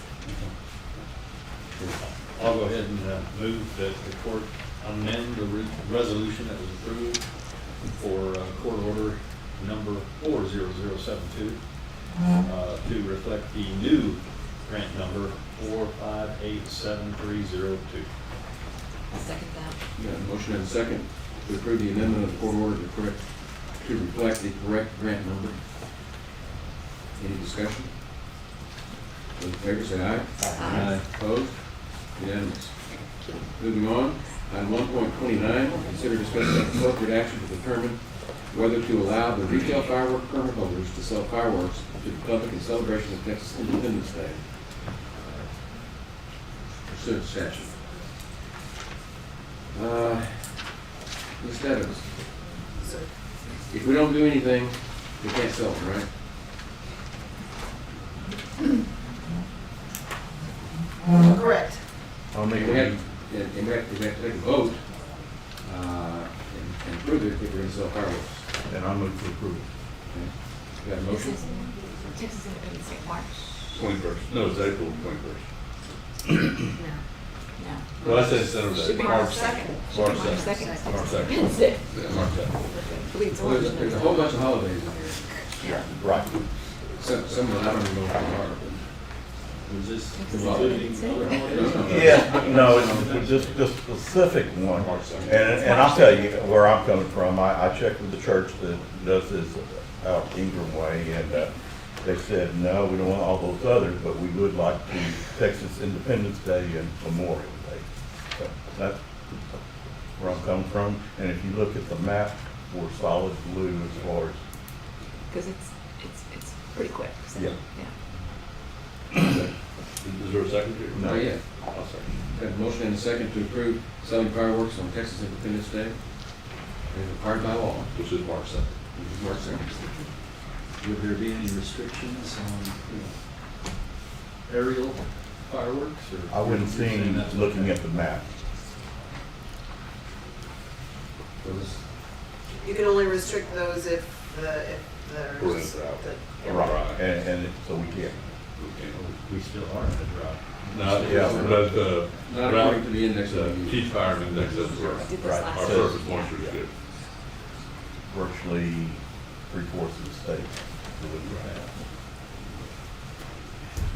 I'll go ahead and move that the court amend the resolution that was approved for court order number 40072 to reflect the new grant number 4587302. I'll second that. We got a motion and a second to approve the amendment of the court order to reflect the correct grant number. Any discussion? Those in favor say aye. Aye. Opposed? Unanimous. Moving on, item 1.29, consider discussing appropriate action to determine whether to allow the retail firework permit holders to sell fireworks to the public in celebration of Texas Independence Day. Pursuant to statute. Ms. Evans, if we don't do anything, we can't sell them, right? Correct. I'll make And we a, have to take a vote and prove it if we're going to sell fireworks. and I'll move to approve. Okay. Got a motion? Texas Independence Day March. 21st. No, it's April 21st. No. Well, I said Center Should be Day. March 2nd. March March 2nd. 2nd. March 2nd. Yeah, March 2nd. Well, there's a whole bunch of holidays in here. Yeah, right. Some of them, I don't even know what they are. Was this including other holidays? Yeah, no, it's just the specific one. And I'll tell you where I'm coming from. I checked with the church that does this out Ingram Way, and they said, no, we don't want all those others, but we would like to Texas Independence Day and Memorial Day. So that's where I'm coming from. And if you look at the map, we're solid blue as far as, Because it's pretty quick. So, Yeah. Is there a second here? Not yet. I'll second. Got a motion and a second to approve selling fireworks on Texas Independence Day. As required by law. Which is March 2nd. This is March 2nd. Would there be any restrictions on aerial fireworks? Or I wouldn't see any looking at the map. You can only restrict those if We're in there's drought. the. Right. And so we can't. We still are in a drought. No, yeah, but Not according to the index that we use. Chief Fire Index doesn't work. I did this Right. last Our year. surface moisture is good. Virtually 3/4 of the state.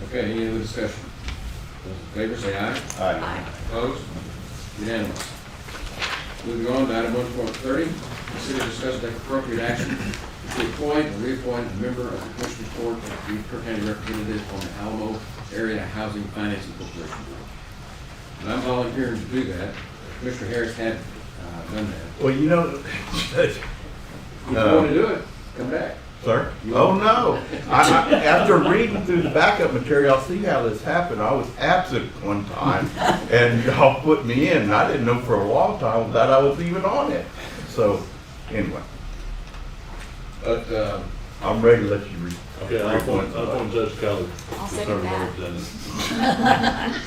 Okay, any other discussion? Those in favor say aye. Aye. Opposed? Unanimous. Moving on to item 1.30, consider discuss take appropriate action to appoint or reappoint a member of the Commissioners Court to be Kerr County representative on the Alamo Area Housing Financing Corporation Board. And I'm volunteering to do that. Commissioner Harris had done that. Well, you know, If you want to do it, come back. sir? Oh, no. After reading through the backup material, I see how this happened. I was absent one time, and y'all put me in, and I didn't know for a long time that I was even on it. So, anyway, But I'm ready to let you read. Okay, I'll appoint Judge Kelly. I'll second that.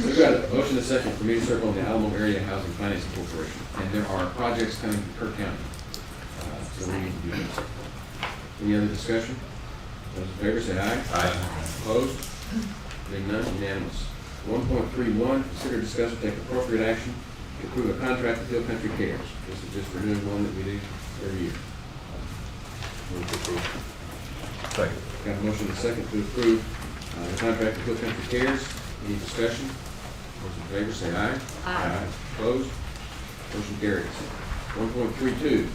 we've got a motion and a second for me to serve on the Alamo Area Housing Financing Corporation. And there are projects coming to Kerr County. So we need to do that. Any other discussion? Those in favor say aye. Aye. Opposed? Being none, unanimous. 1.31, consider, discuss, and take appropriate action to approve a contract with Hill Country Cares. This is just renewing one that we do every year. Move to approve. Second. Got a motion and a second to approve the contract with Hill Country Cares. Any discussion? Those in favor say aye. Aye. Opposed? Motion carries. 1.32,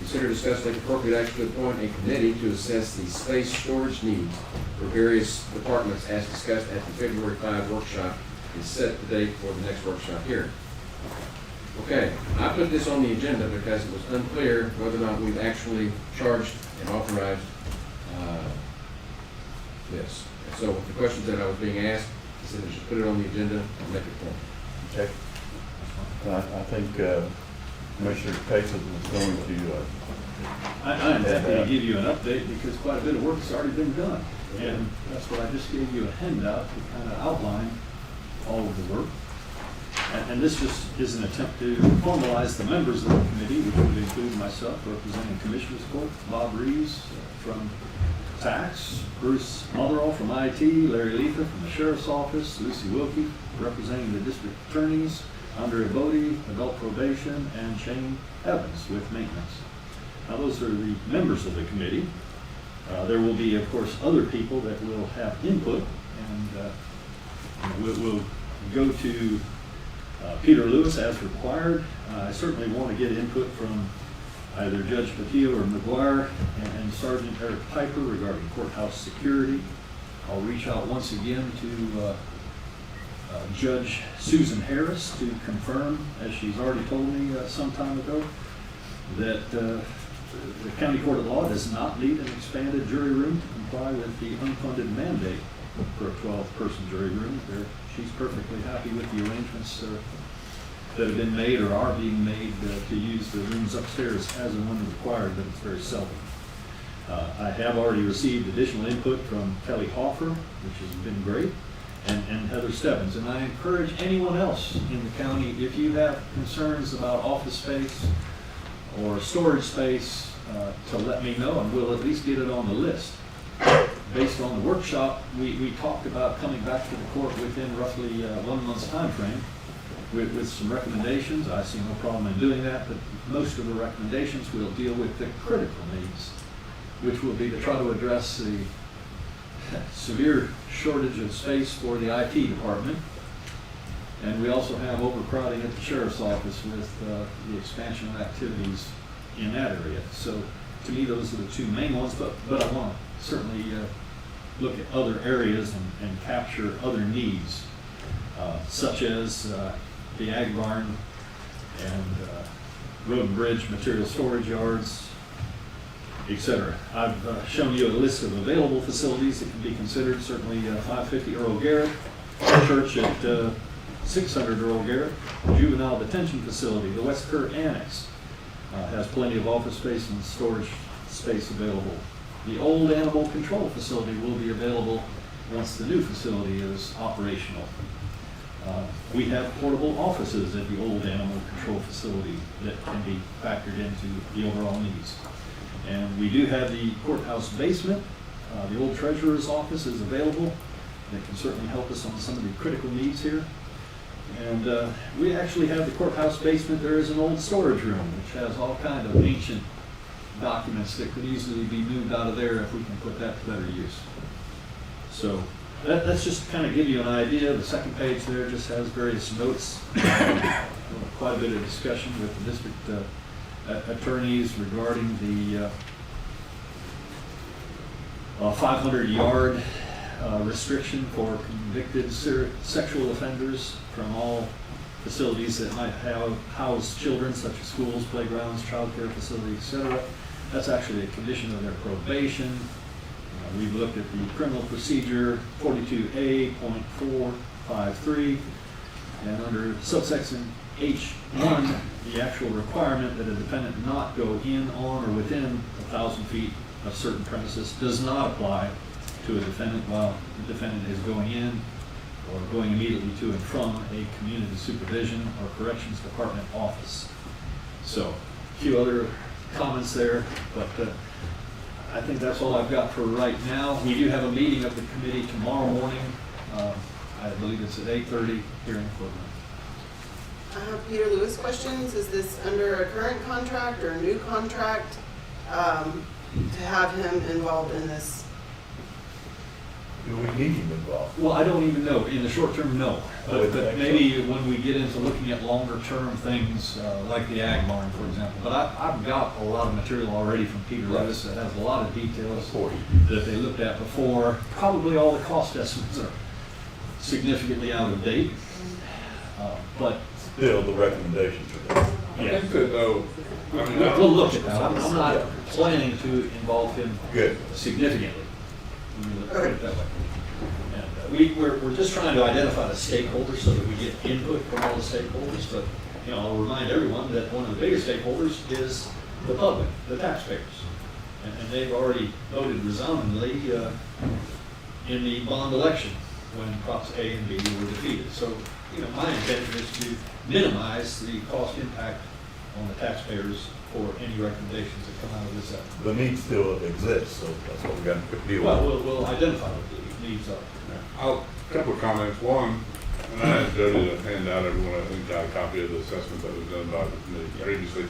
Consider discuss take appropriate action to appoint a committee to assess the space storage needs for various departments as discussed at the February 5 workshop and set the date for the next workshop here. Okay, I put this on the agenda because it was unclear whether or not we've actually charged and authorized this. And so with the questions that I was being asked, I said I should put it on the agenda and make it formal. Okay. I think Commissioner Case was going to. I'm happy to give you an update because quite a bit of work has already been done. And that's why I just gave you a handout to kind of outline all of the work. And this just is an attempt to formalize the members of the committee, which would include myself representing Commissioners Court, Bob Reeves from Tax, Bruce Motherall from IT, Larry Letha from the Sheriff's Office, Lucy Wilkie representing the district attorneys, Andrea Bodie, Adult Probation, and Shane Evans with Maintenance. Now those are the members of the committee. There will be, of course, other people that will have input, and we'll go to Peter Lewis as required. I certainly want to get input from either Judge Patillo or McGuire and Sergeant Eric Piper regarding courthouse security. I'll reach out once again to Judge Susan Harris to confirm, as she's already told me some time ago, that the County Court of Law does not need an expanded jury room to comply with the unfunded mandate for a 12-person jury room. She's perfectly happy with the arrangements that have been made or are being made to use the rooms upstairs as and when required, but it's very seldom. I have already received additional input from Kelly Hoffer, which has been great, and Heather Stebbins. And I encourage anyone else in the county, if you have concerns about office space or storage space, to let me know, and we'll at least get it on the list. Based on the workshop, we talked about coming back to the court within roughly 1 month's time frame with some recommendations. I see no problem in doing that, but most of the recommendations will deal with the critical needs, which will be to try to address the severe shortage of space for the IT department. And we also have overcrowding at the Sheriff's Office with the expansion of activities in that area. So to me, those are the two main ones, but I want to certainly look at other areas and capture other needs, such as the ag barn and road and bridge material storage yards, etc. I've shown you a list of available facilities that can be considered. Certainly 550 Earl Garrett, church at 600 Earl Garrett, juvenile detention facility, the West Kerr Annex has plenty of office space and storage space available. The old animal control facility will be available once the new facility is operational. We have portable offices at the old animal control facility that can be factored into the overall needs. And we do have the courthouse basement. The old treasurer's office is available. That can certainly help us on some of the critical needs here. And we actually have the courthouse basement. There is an old storage room which has all kind of ancient documents that could easily be moved out of there if we can put that to better use. So that's just to kind of give you an idea. The second page there just has various notes, quite a bit of discussion with the district attorneys regarding the 500-yard restriction for convicted sexual offenders from all facilities that might house children, such as schools, playgrounds, child care facilities, etc. That's actually a condition of their probation. We've looked at the criminal procedure 42A.453, and under subsection H1, the actual requirement that a defendant not go in, on, or within 1,000 feet of certain premises does not apply to a defendant while the defendant is going in or going immediately to and from a community supervision or corrections department office. So, a few other comments there, but I think that's all I've got for right now. We do have a meeting of the committee tomorrow morning. I believe it's at 8:30 here in Portland. Peter Lewis questions, is this under a current contract or a new contract to have him involved in this? Do we need him involved? Well, I don't even know. In the short term, no. But maybe when we get into looking at longer term things, like the ag barn, for example. But I've got a lot of material already from Peter Lewis that has a lot of details that they looked at before. Probably all the cost estimates are significantly out of date. But Still, the recommendations are there. I think that though, I mean, we'll look at that. I'm not planning to involve him Good. significantly. Put it that way. And we're just trying to identify the stakeholders so that we get input from all the stakeholders. But I'll remind everyone that one of the biggest stakeholders is the public, the taxpayers, and they've already voted resoundingly in the bond election when Props A and B were defeated. So my intention is to minimize the cost impact on the taxpayers for any recommendations that come out of this effort. The need still exists, so that's what we got to deal with. Well, we'll identify what the needs are. A couple of comments. One, and I asked Jody to hand out everyone, I think, got a copy of the assessment that was done by the committee previously.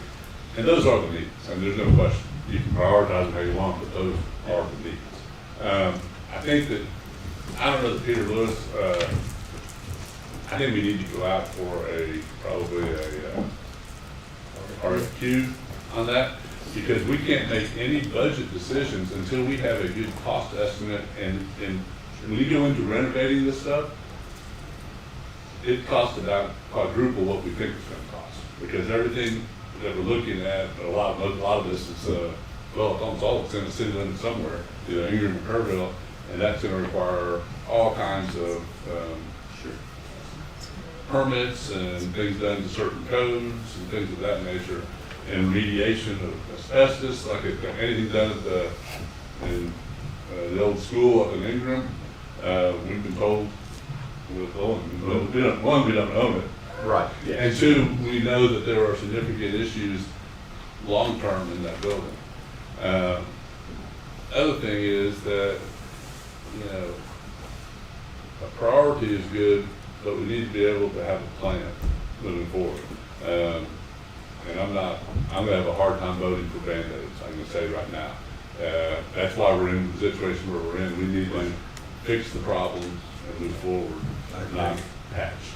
And those are the needs, and there's no question. You can prioritize them how you want, but those are the needs. I think that, I don't know that Peter Lewis, I think we need to go out for probably a RFQ on that, because we can't make any budget decisions until we have a good cost estimate. And when you go into renovating this stuff, it costs about quadruple what we think it's going to cost, because everything that we're looking at, a lot of this is almost all it's in the city limits somewhere, Ingram and Kerrville, and that's going to require all kinds of permits and things done to certain codes and things of that nature, and remediation of asbestos, like anything done at in the old school up in Ingram. We've been told, we don't own it. Right. And two, we know that there are significant issues long-term in that building. Other thing is that, a priority is good, but we need to be able to have a plan moving forward. And I'm gonna have a hard time voting for Band-Aids, I'm gonna say right now. That's why we're in the situation where we're in. We need to fix the problems and move forward, not patch.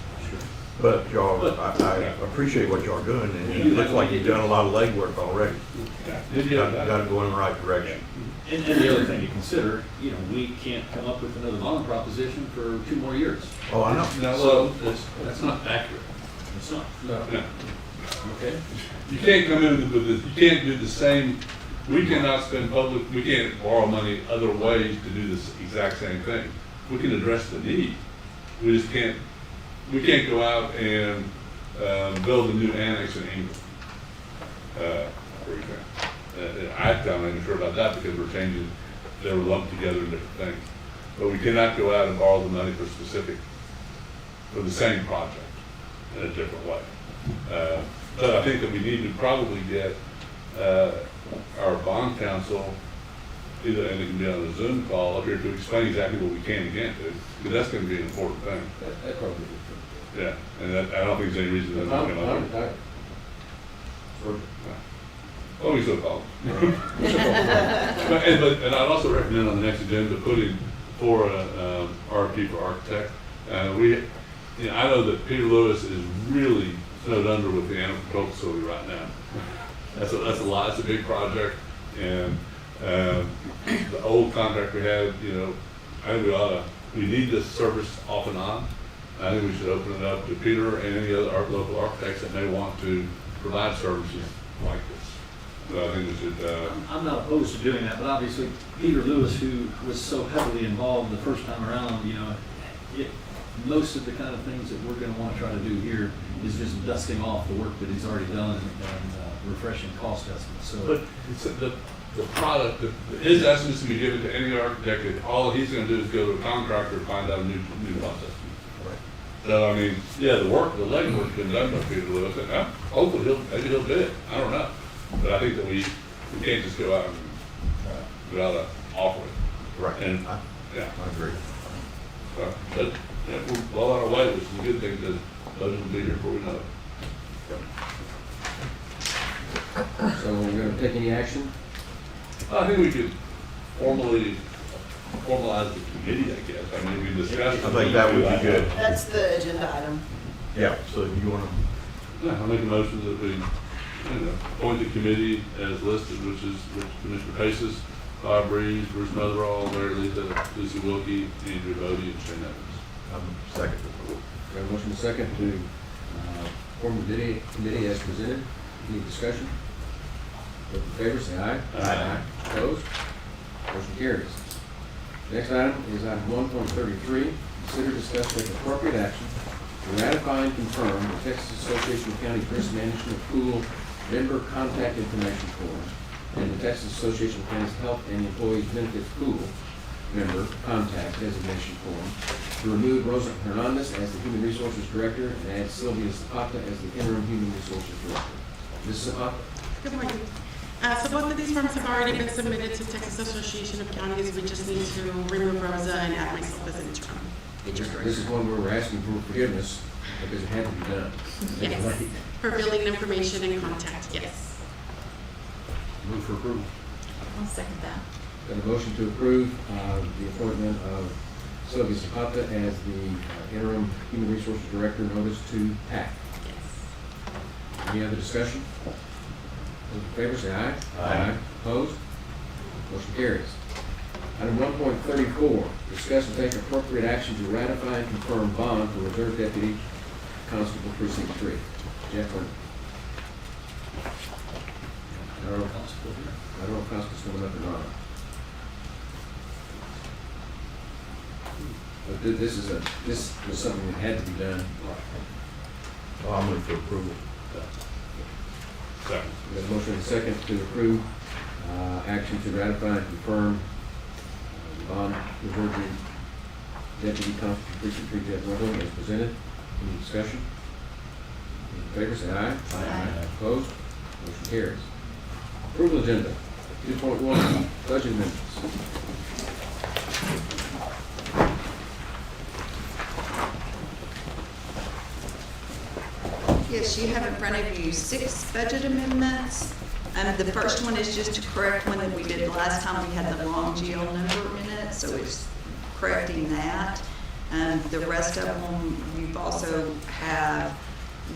But y'all, I appreciate what y'all are doing, and it looks like you've done a lot of legwork already. Got to go in the right direction. And the other thing to consider, we can't come up with another bond proposition for 2 more years. Oh, I know. So that's not accurate. It's not. No. Okay. You can't come in with this, you can't do the same, we cannot spend we can't borrow money other ways to do this exact same thing. We can address the need. We just can't, we can't go out and build a new annex in England, for example. I'm not even sure about that, because we're changing, they were lumped together in different things. But we cannot go out and borrow the money for the same project in a different way. But I think that we need to probably get our bond counsel, and it can be on a Zoom call up here, to explain exactly what we can and can't do, because that's going to be an important thing. That probably is. Yeah, and I don't think there's any reason that we're going to. Oh, we still call them. And I'd also recommend on the next agenda putting for RFP for architect. I know that Peter Lewis is really snowed under with the animal control facility right now. That's a lot. It's a big project, and the old contract we had, I think we need this service off and on. I think we should open it up to Peter and any other local architects that may want to provide services like this. So I think we should. I'm not opposed to doing that, but obviously Peter Lewis, who was so heavily involved the first time around, most of the kind of things that we're going to want to try to do here is just dusting off the work that he's already done and refreshing cost estimates. So, but it's the product, his estimates can be given to any architect, and all he's going to do is go to a contractor and find out a new cost estimate. Right. So I mean, the legwork has been done by Peter Lewis, and hopefully maybe he'll do it. I don't know, but I think that we can't just go out and without an offer. Right. And I agree. But we're well on our way, which is a good thing, because budget will be here before we know it. So we're going to take any action? I think we could formally formalize the committee, I guess. I mean, we discussed. I think that would be good. That's the agenda item. Yeah, so you want to, Yeah, I'll make a motion that we, appoint the committee as listed, which is Commissioner Paces, Bob Breeze, Bruce Motherall, Larry Lita, Lucy Wilkie, Andrew Bodie, and Shane Evans. second. We have a motion and a second to form the committee as presented. Any discussion? Those in favor, say aye. Aye. Opposed? Motion carries. Next item is item 1.33. Consider, discuss, take appropriate action to ratify and confirm the Texas Association of County Risk Management Pool member contact information form and the Texas Association of Counties Health and Employees Benefits Pool member contact designation form to remove Rosa Hernandez as the Human Resources Director and add Sylvia Zapata as the Interim Human Resources Director. Mrs. Zapata? Good morning. So both of these forms have already been submitted to Texas Association of Counties. We just need to remove Rosa and add myself as interim. This is one where we're asking for forgiveness because it had to be done. Yes, for billing information and contact, yes. Move for approval. I'll second that. Got a motion to approve the appointment of Sylvia Zapata as the interim human resources director, notice to TAC. Yes. Any other discussion? Those in favor say aye. Aye. Opposed? Motion carries. Item 1.34, discuss and take appropriate action to ratify and confirm bond for Reserve Deputy Constable Precinct 3. Jeff, I don't know if Constable's coming up or not. But this was something that had to be done. I'll move for approval. Second. We have a motion and a second to approve action to ratify and confirm bond reserve deputy constable precinct 3 Jeff Russell as presented. Any discussion? In favor say aye. Aye. Opposed? Motion carries. Approval agenda 2.1 budget amendments. Yes, you have in front of you 6 budget amendments. The first one is just to correct one that we did last time. We had the wrong GL number in it, so it's correcting that. The rest of them, you've also have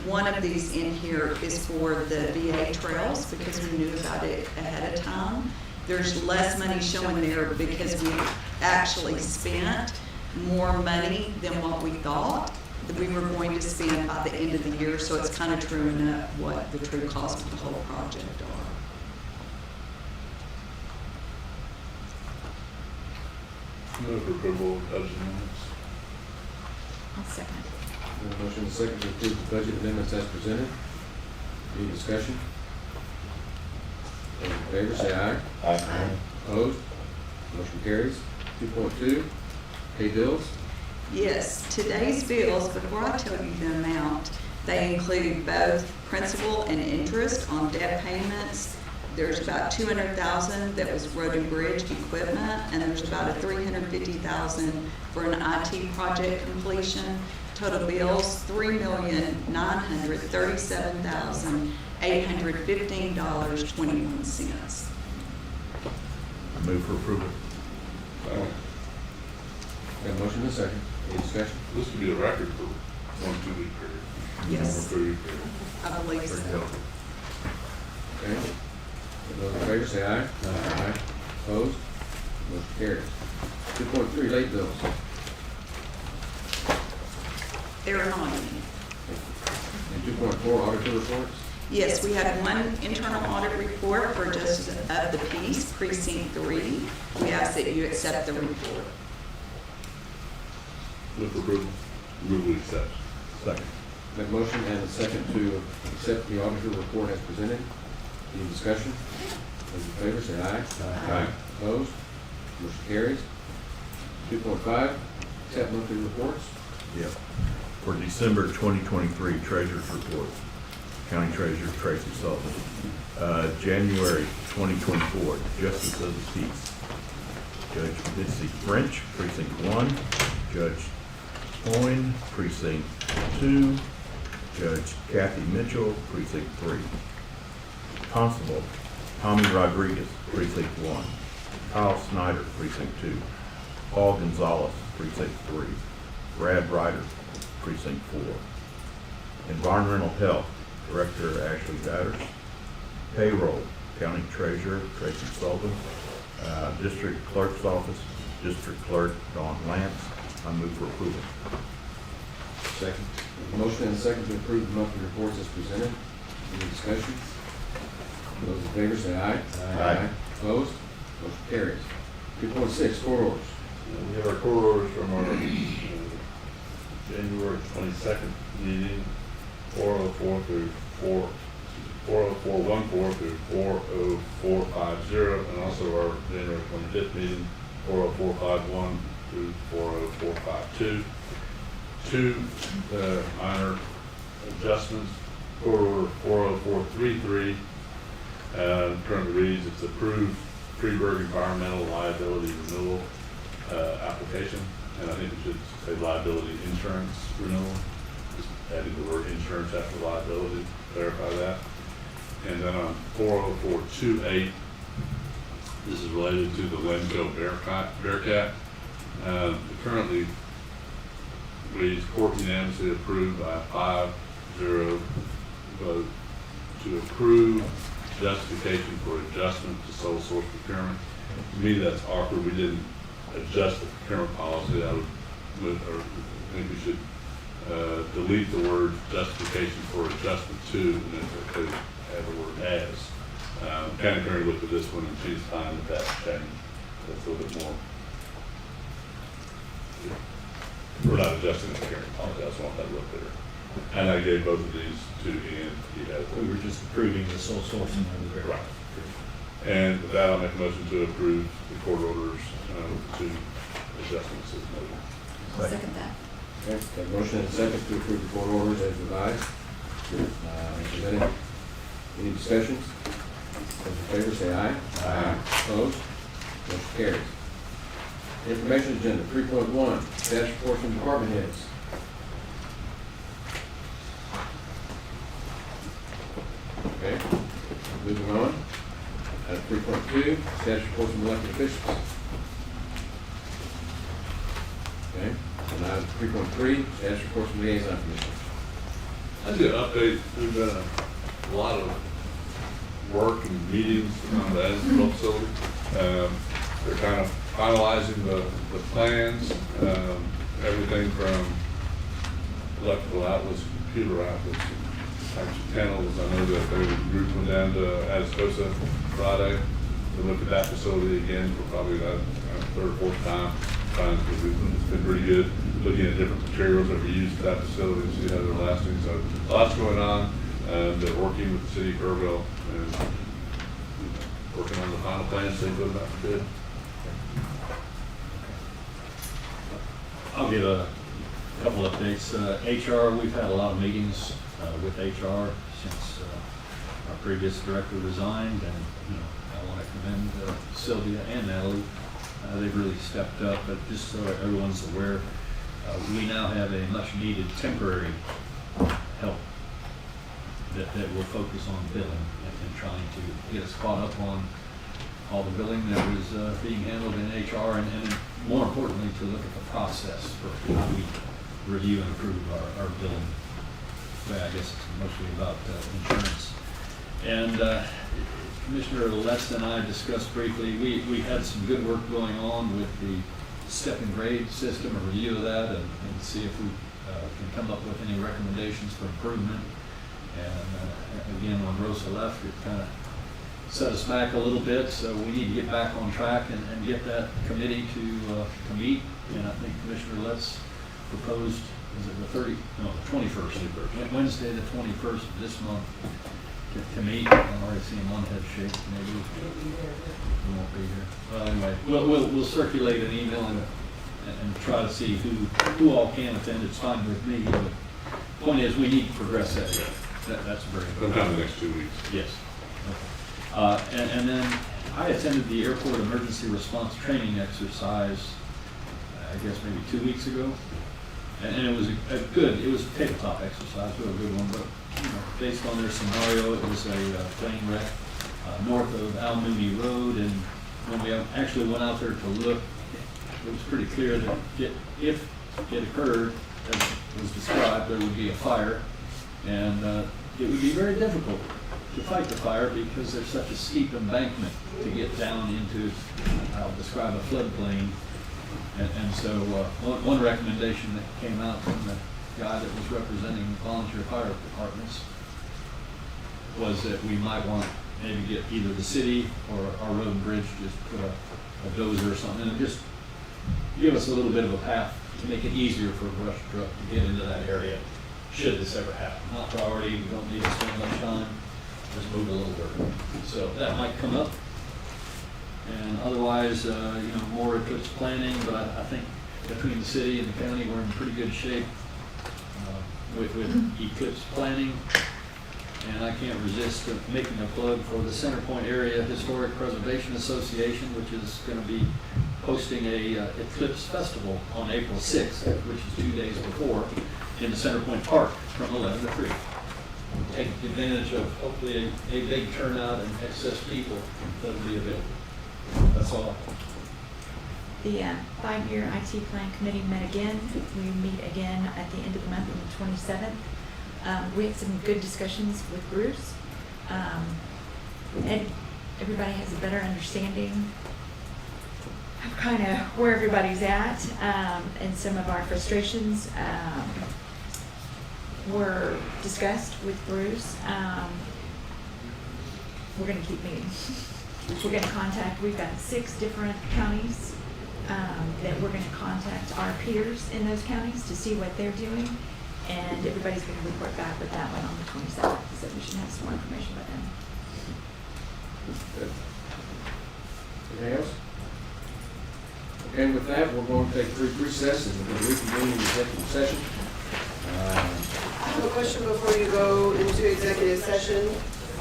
one of these in here is for the VA trails because we knew about it ahead of time. There's less money showing there because we actually spent more money than what we thought that we were going to spend by the end of the year, so it's kind of truing up what the true cost of the whole project are. Move for approval of budget amendments. I'll second. We have a motion and a second to approve the budget amendments as presented. Any discussion? Those in favor say aye. Aye. Opposed? Motion carries. 2.2, pay bills. Yes, today's bills, before I tell you the amount, they include both principal and interest on debt payments. There's about $200,000 that was road and bridge equipment, and there's about $350,000 for an IT project completion. Total bills, $3,937,815.21. Move for approval. Second. Got a motion and a second. Any discussion? This could be a record for 1-2 week period. Yes. Or 3 week period. I believe so. Okay. Those in favor say aye. Aye. Opposed? Motion carries. 2.3, late bills. There are none. And 2.4, auditor reports. Yes, we had one internal audit report for Justice of the Peace, Precinct 3. We ask that you accept the report. Move for approval. Move we accept. Second. Got a motion and a second to accept the auditor report as presented. Any discussion? Those in favor say aye. Aye. Opposed? Motion carries. 2.5, accept monthly reports. Yep. For December 2023 Treasurer's Report, County Treasurer Tracy Sullivan. January 2024 Justice of the Peace, Judge Bitsy French, Precinct 1, Judge Coyne, Precinct 2, Judge Kathy Mitchell, Precinct 3. Constable Tommy Rodriguez, Precinct 1. Kyle Snyder, Precinct 2. Paul Gonzalez, Precinct 3. Brad Ryder, Precinct 4. Environmental Health, Director Ashley Batters. Payroll, County Treasurer Tracy Sullivan. District Clerk's Office, District Clerk Dawn Lance. I move for approval. Second. Motion and a second to approve the monthly reports as presented. Any discussion? Those in favor say aye. Aye. Opposed? Motion carries. 2.6, court orders. We have our court orders from our January 22nd meeting, 404 through 40414 through 40450, and also our January 25th meeting, 40451 through 40452. Two minor adjustments. Court order 40433 currently reads, it's approved Freeburg Environmental Liability Renewal application, and I think it should say liability insurance renewal. Just adding the word insurance after liability, clarify that. And then on 40428, this is related to the Lenco Bearcat. It currently reads court unanimously approved by a 5-0 vote to approve justification for adjustment to sole source procurement. To me, that's awkward. We didn't adjust the procurement policy. I think we should delete the word justification for adjustment to, and then could add the word as. County Attorney looked at this one and she's fine with that change. That's a little bit more. We're not adjusting the procurement policy. I just want that to look better. And I gave both of these to Ian. He has. We were just approving the sole sourcing of the Right. And with that, I'll make a motion to approve the court orders with the two adjustments as noted. Second that. Okay, got a motion and a second to approve the court orders as revised. Presented. Any discussions? Those in favor say aye. Aye. Opposed? Motion carries. Information agenda 3.1, status reports from department heads. Okay, moving on. 3.2, status reports from elected officials. Okay, and item 3.3, status reports from liaison commissioners. I did an update. We've done a lot of work and meetings on the Edinburgh facility. They're kind of finalizing the plans, everything from electrical outlets, computer outlets, types of panels. I know that the group went down to Atascosa Friday to look at that facility again for probably that third or fourth time. It's been pretty good looking at different materials that were used at that facility to see how they're lasting. So lots going on. They're working with the city of Kerrville and working on the final plans they put out for bid. I'll give a couple updates. HR, we've had a lot of meetings with HR since our previous director resigned, and I want to commend Sylvia and Natalie. They've really stepped up, but just so everyone's aware, we now have a much needed temporary help that will focus on billing and trying to get us caught up on all the billing that was being handled in HR, and more importantly, to look at the process for how we review and approve our billing. Well, I guess it's mostly about insurance. And Commissioner Letts and I discussed briefly, we had some good work going on with the step and grade system, a review of that, and see if we can come up with any recommendations for improvement. And again, when Rosa left, it kind of set us back a little bit, so we need to get back on track and get that committee to meet. And I think Commissioner Letts proposed, is it the 21st, Wednesday the 21st of this month to meet. I'm already seeing one head shake, maybe we won't be here. Well, anyway, we'll circulate an email and try to see who all can attend. It's fine with me, but the point is we need to progress that. That's very important. Sometime in the next 2 weeks. Yes. Okay. And then I attended the airport emergency response training exercise, I guess maybe 2 weeks ago. And it was a good, it was a tabletop exercise, a good one, but based on their scenario, it was a plane wreck north of Al Mooney Road, and when we actually went out there to look, it was pretty clear that if it occurred, as was described, there would be a fire, and it would be very difficult to fight the fire because there's such a steep embankment to get down into, I'll describe a floodplain. And so one recommendation that came out from the guy that was representing volunteer fire departments was that we might want maybe get either the city or our road and bridge just put a dozer or something and just give us a little bit of a path to make it easier for a brush truck to get into that area should this ever happen. Not priority, we don't need to spend much time, just move a little dirt. So that might come up. And otherwise, more eclipse planning, but I think between the city and the county, we're in pretty good shape with eclipse planning. And I can't resist making a plug for the Center Point Area Historic Preservation Association, which is going to be hosting a Eclipse Festival on April 6th, which is 2 days before, in the Center Point Park from 11 to 3. Take advantage of hopefully a big turnout and excess people that will be available. That's all. The 5-year IT plan committee met again. We meet again at the end of the month on the 27th. We had some good discussions with Bruce. And everybody has a better understanding of kind of where everybody's at, and some of our frustrations were discussed with Bruce. We're going to keep meeting. We're going to contact, we've got 6 different counties that we're going to contact our peers in those counties to see what they're doing. And everybody's going to report back with that one on the 27th, so we should have some more information by then. Good. Anything else? Okay, with that, we're going to take a brief recess and we're going to reconvene in executive session. I have a question before you go into executive session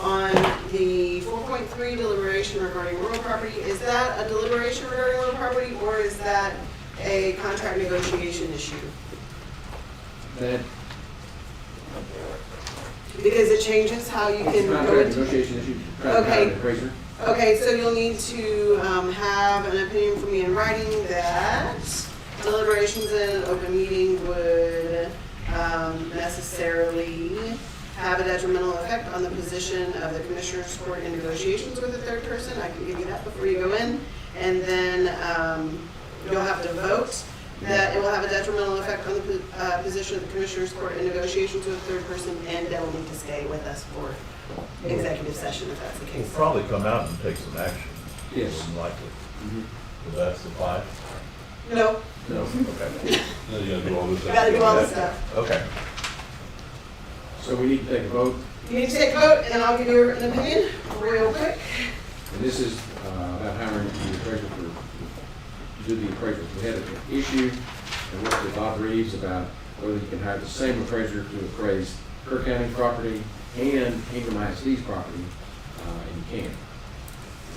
on the 4.3 deliberation regarding real property. Is that a deliberation regarding real property, or is that a contract negotiation issue? That Because it changes how you can go contract into. negotiation issue. Okay. Appraiser. Okay, so you'll need to have an opinion from me in writing that deliberations in an open meeting would necessarily have a detrimental effect on the position of the Commissioners Court in negotiations with a third person. I can give you that before you go in. And then you'll have to vote that it will have a detrimental effect on the position of the Commissioners Court in negotiations with a third person, and they will need to stay with us for executive session if that's the We'll case. probably come out and take some action. Yes. More than likely. Mm-hmm. So that's the 5? No, No. Okay. Then you gotta do all this. you gotta do all this stuff. Okay. So we need to take a vote. You need to take a vote, and I'll give you an opinion real quick. And this is about hiring the appraiser to do the appraisal. We had an issue and worked with Bob Reeves about whether you can hire the same appraiser to appraise Kerr County property and Ingram ISD's property, and you can.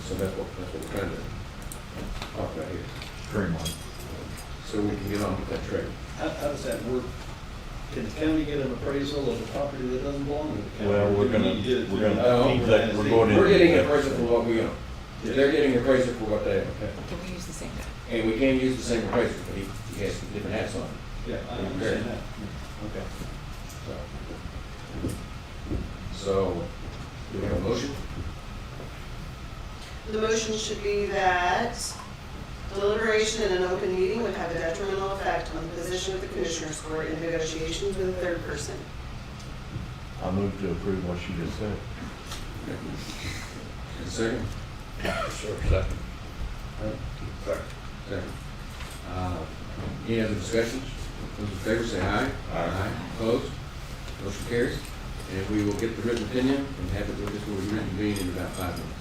So that's what we're trying to talk about here. Streamline. So we can get on with that trade. How does that work? Can the county get an appraisal of a property that doesn't belong to the county? Well, we're going We're getting an appraisal for what we own. They're getting an appraisal for what they own. Can we use the same guy? And we can use the same appraiser, but he has different hats on. Yeah, I understand that. Okay. So, do we have a motion? The motion should be that deliberation in an open meeting would have a detrimental effect on the position of the Commissioners Court in negotiations with a third person. I move to approve what you just said. And a second? Sure, second. Second. Any other discussions? Those in favor say aye. Aye. Opposed? Motion carries. And we will get the written opinion and have it, this will be reconvened in about 5 minutes.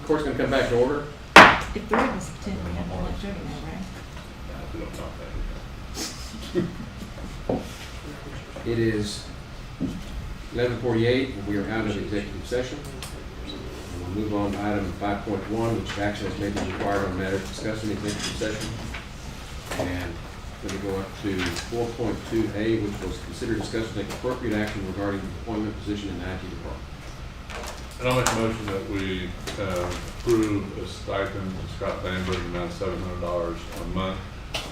Court's gonna come back to order. If the witness pretend we have to let Jody know, right? We don't talk that. It is 11:48, and we are out of executive session. And we'll move on to item 5.1, which action is may be required on matters discussed in executive session. And let me go up to 4.2A, which was consider, discuss, and take appropriate action regarding the employment position in the IT department. And I'll make a motion that we approve a stipend to Scott Lambert, amount of $700 a month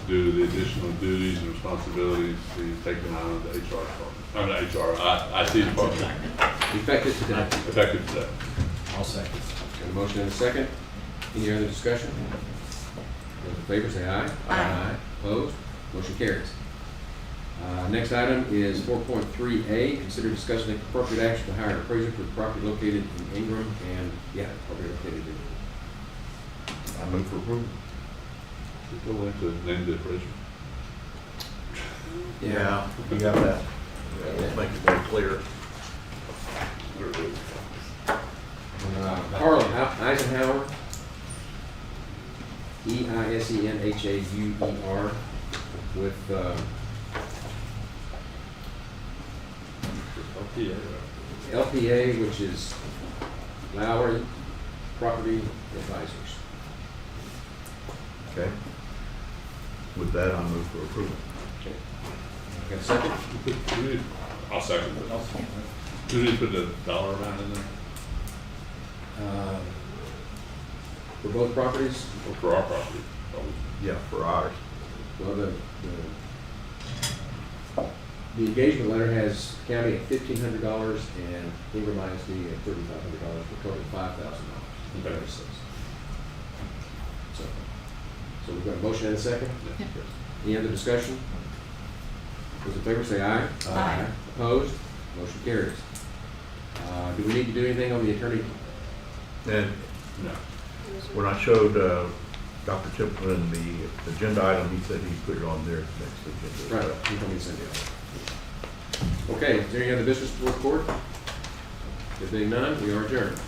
due to the additional duties and responsibilities he's taken on of the HR department. I'm not HR, IT department. Effective today. Effective today. I'll second. Got a motion and a second. Any other discussion? Those in favor say aye. Aye. Opposed? Motion carries. Next item is 4.3A, consider, discuss, and take appropriate action to hire an appraiser for the property located in Ingram and, property located in. I move for approval. Go into name the appraiser. Yeah, you got that. Let's make it very clear. Carl Eisenhower, Eisenhauer, with LPA, which is Lowry Property Advisors. Okay. With that, I move for approval. Okay. Got a second? I'll second it. Do we put the dollar amount in there? For both properties? Or for our property? Yeah, for ours. Well, the engagement letter has county at $1,500 and Ingram ISD at $3,500, for a total of $5,000. Okay. So we've got a motion and a second? Yeah. Any other discussion? Those in favor say aye. Aye. Opposed? Motion carries. Do we need to do anything on the attorney? And No. when I showed Dr. Tipton the agenda item, he said he'd put it on their next agenda. Right, you told me to send it. Okay, is there any other business before the court? There being none, we are adjourned.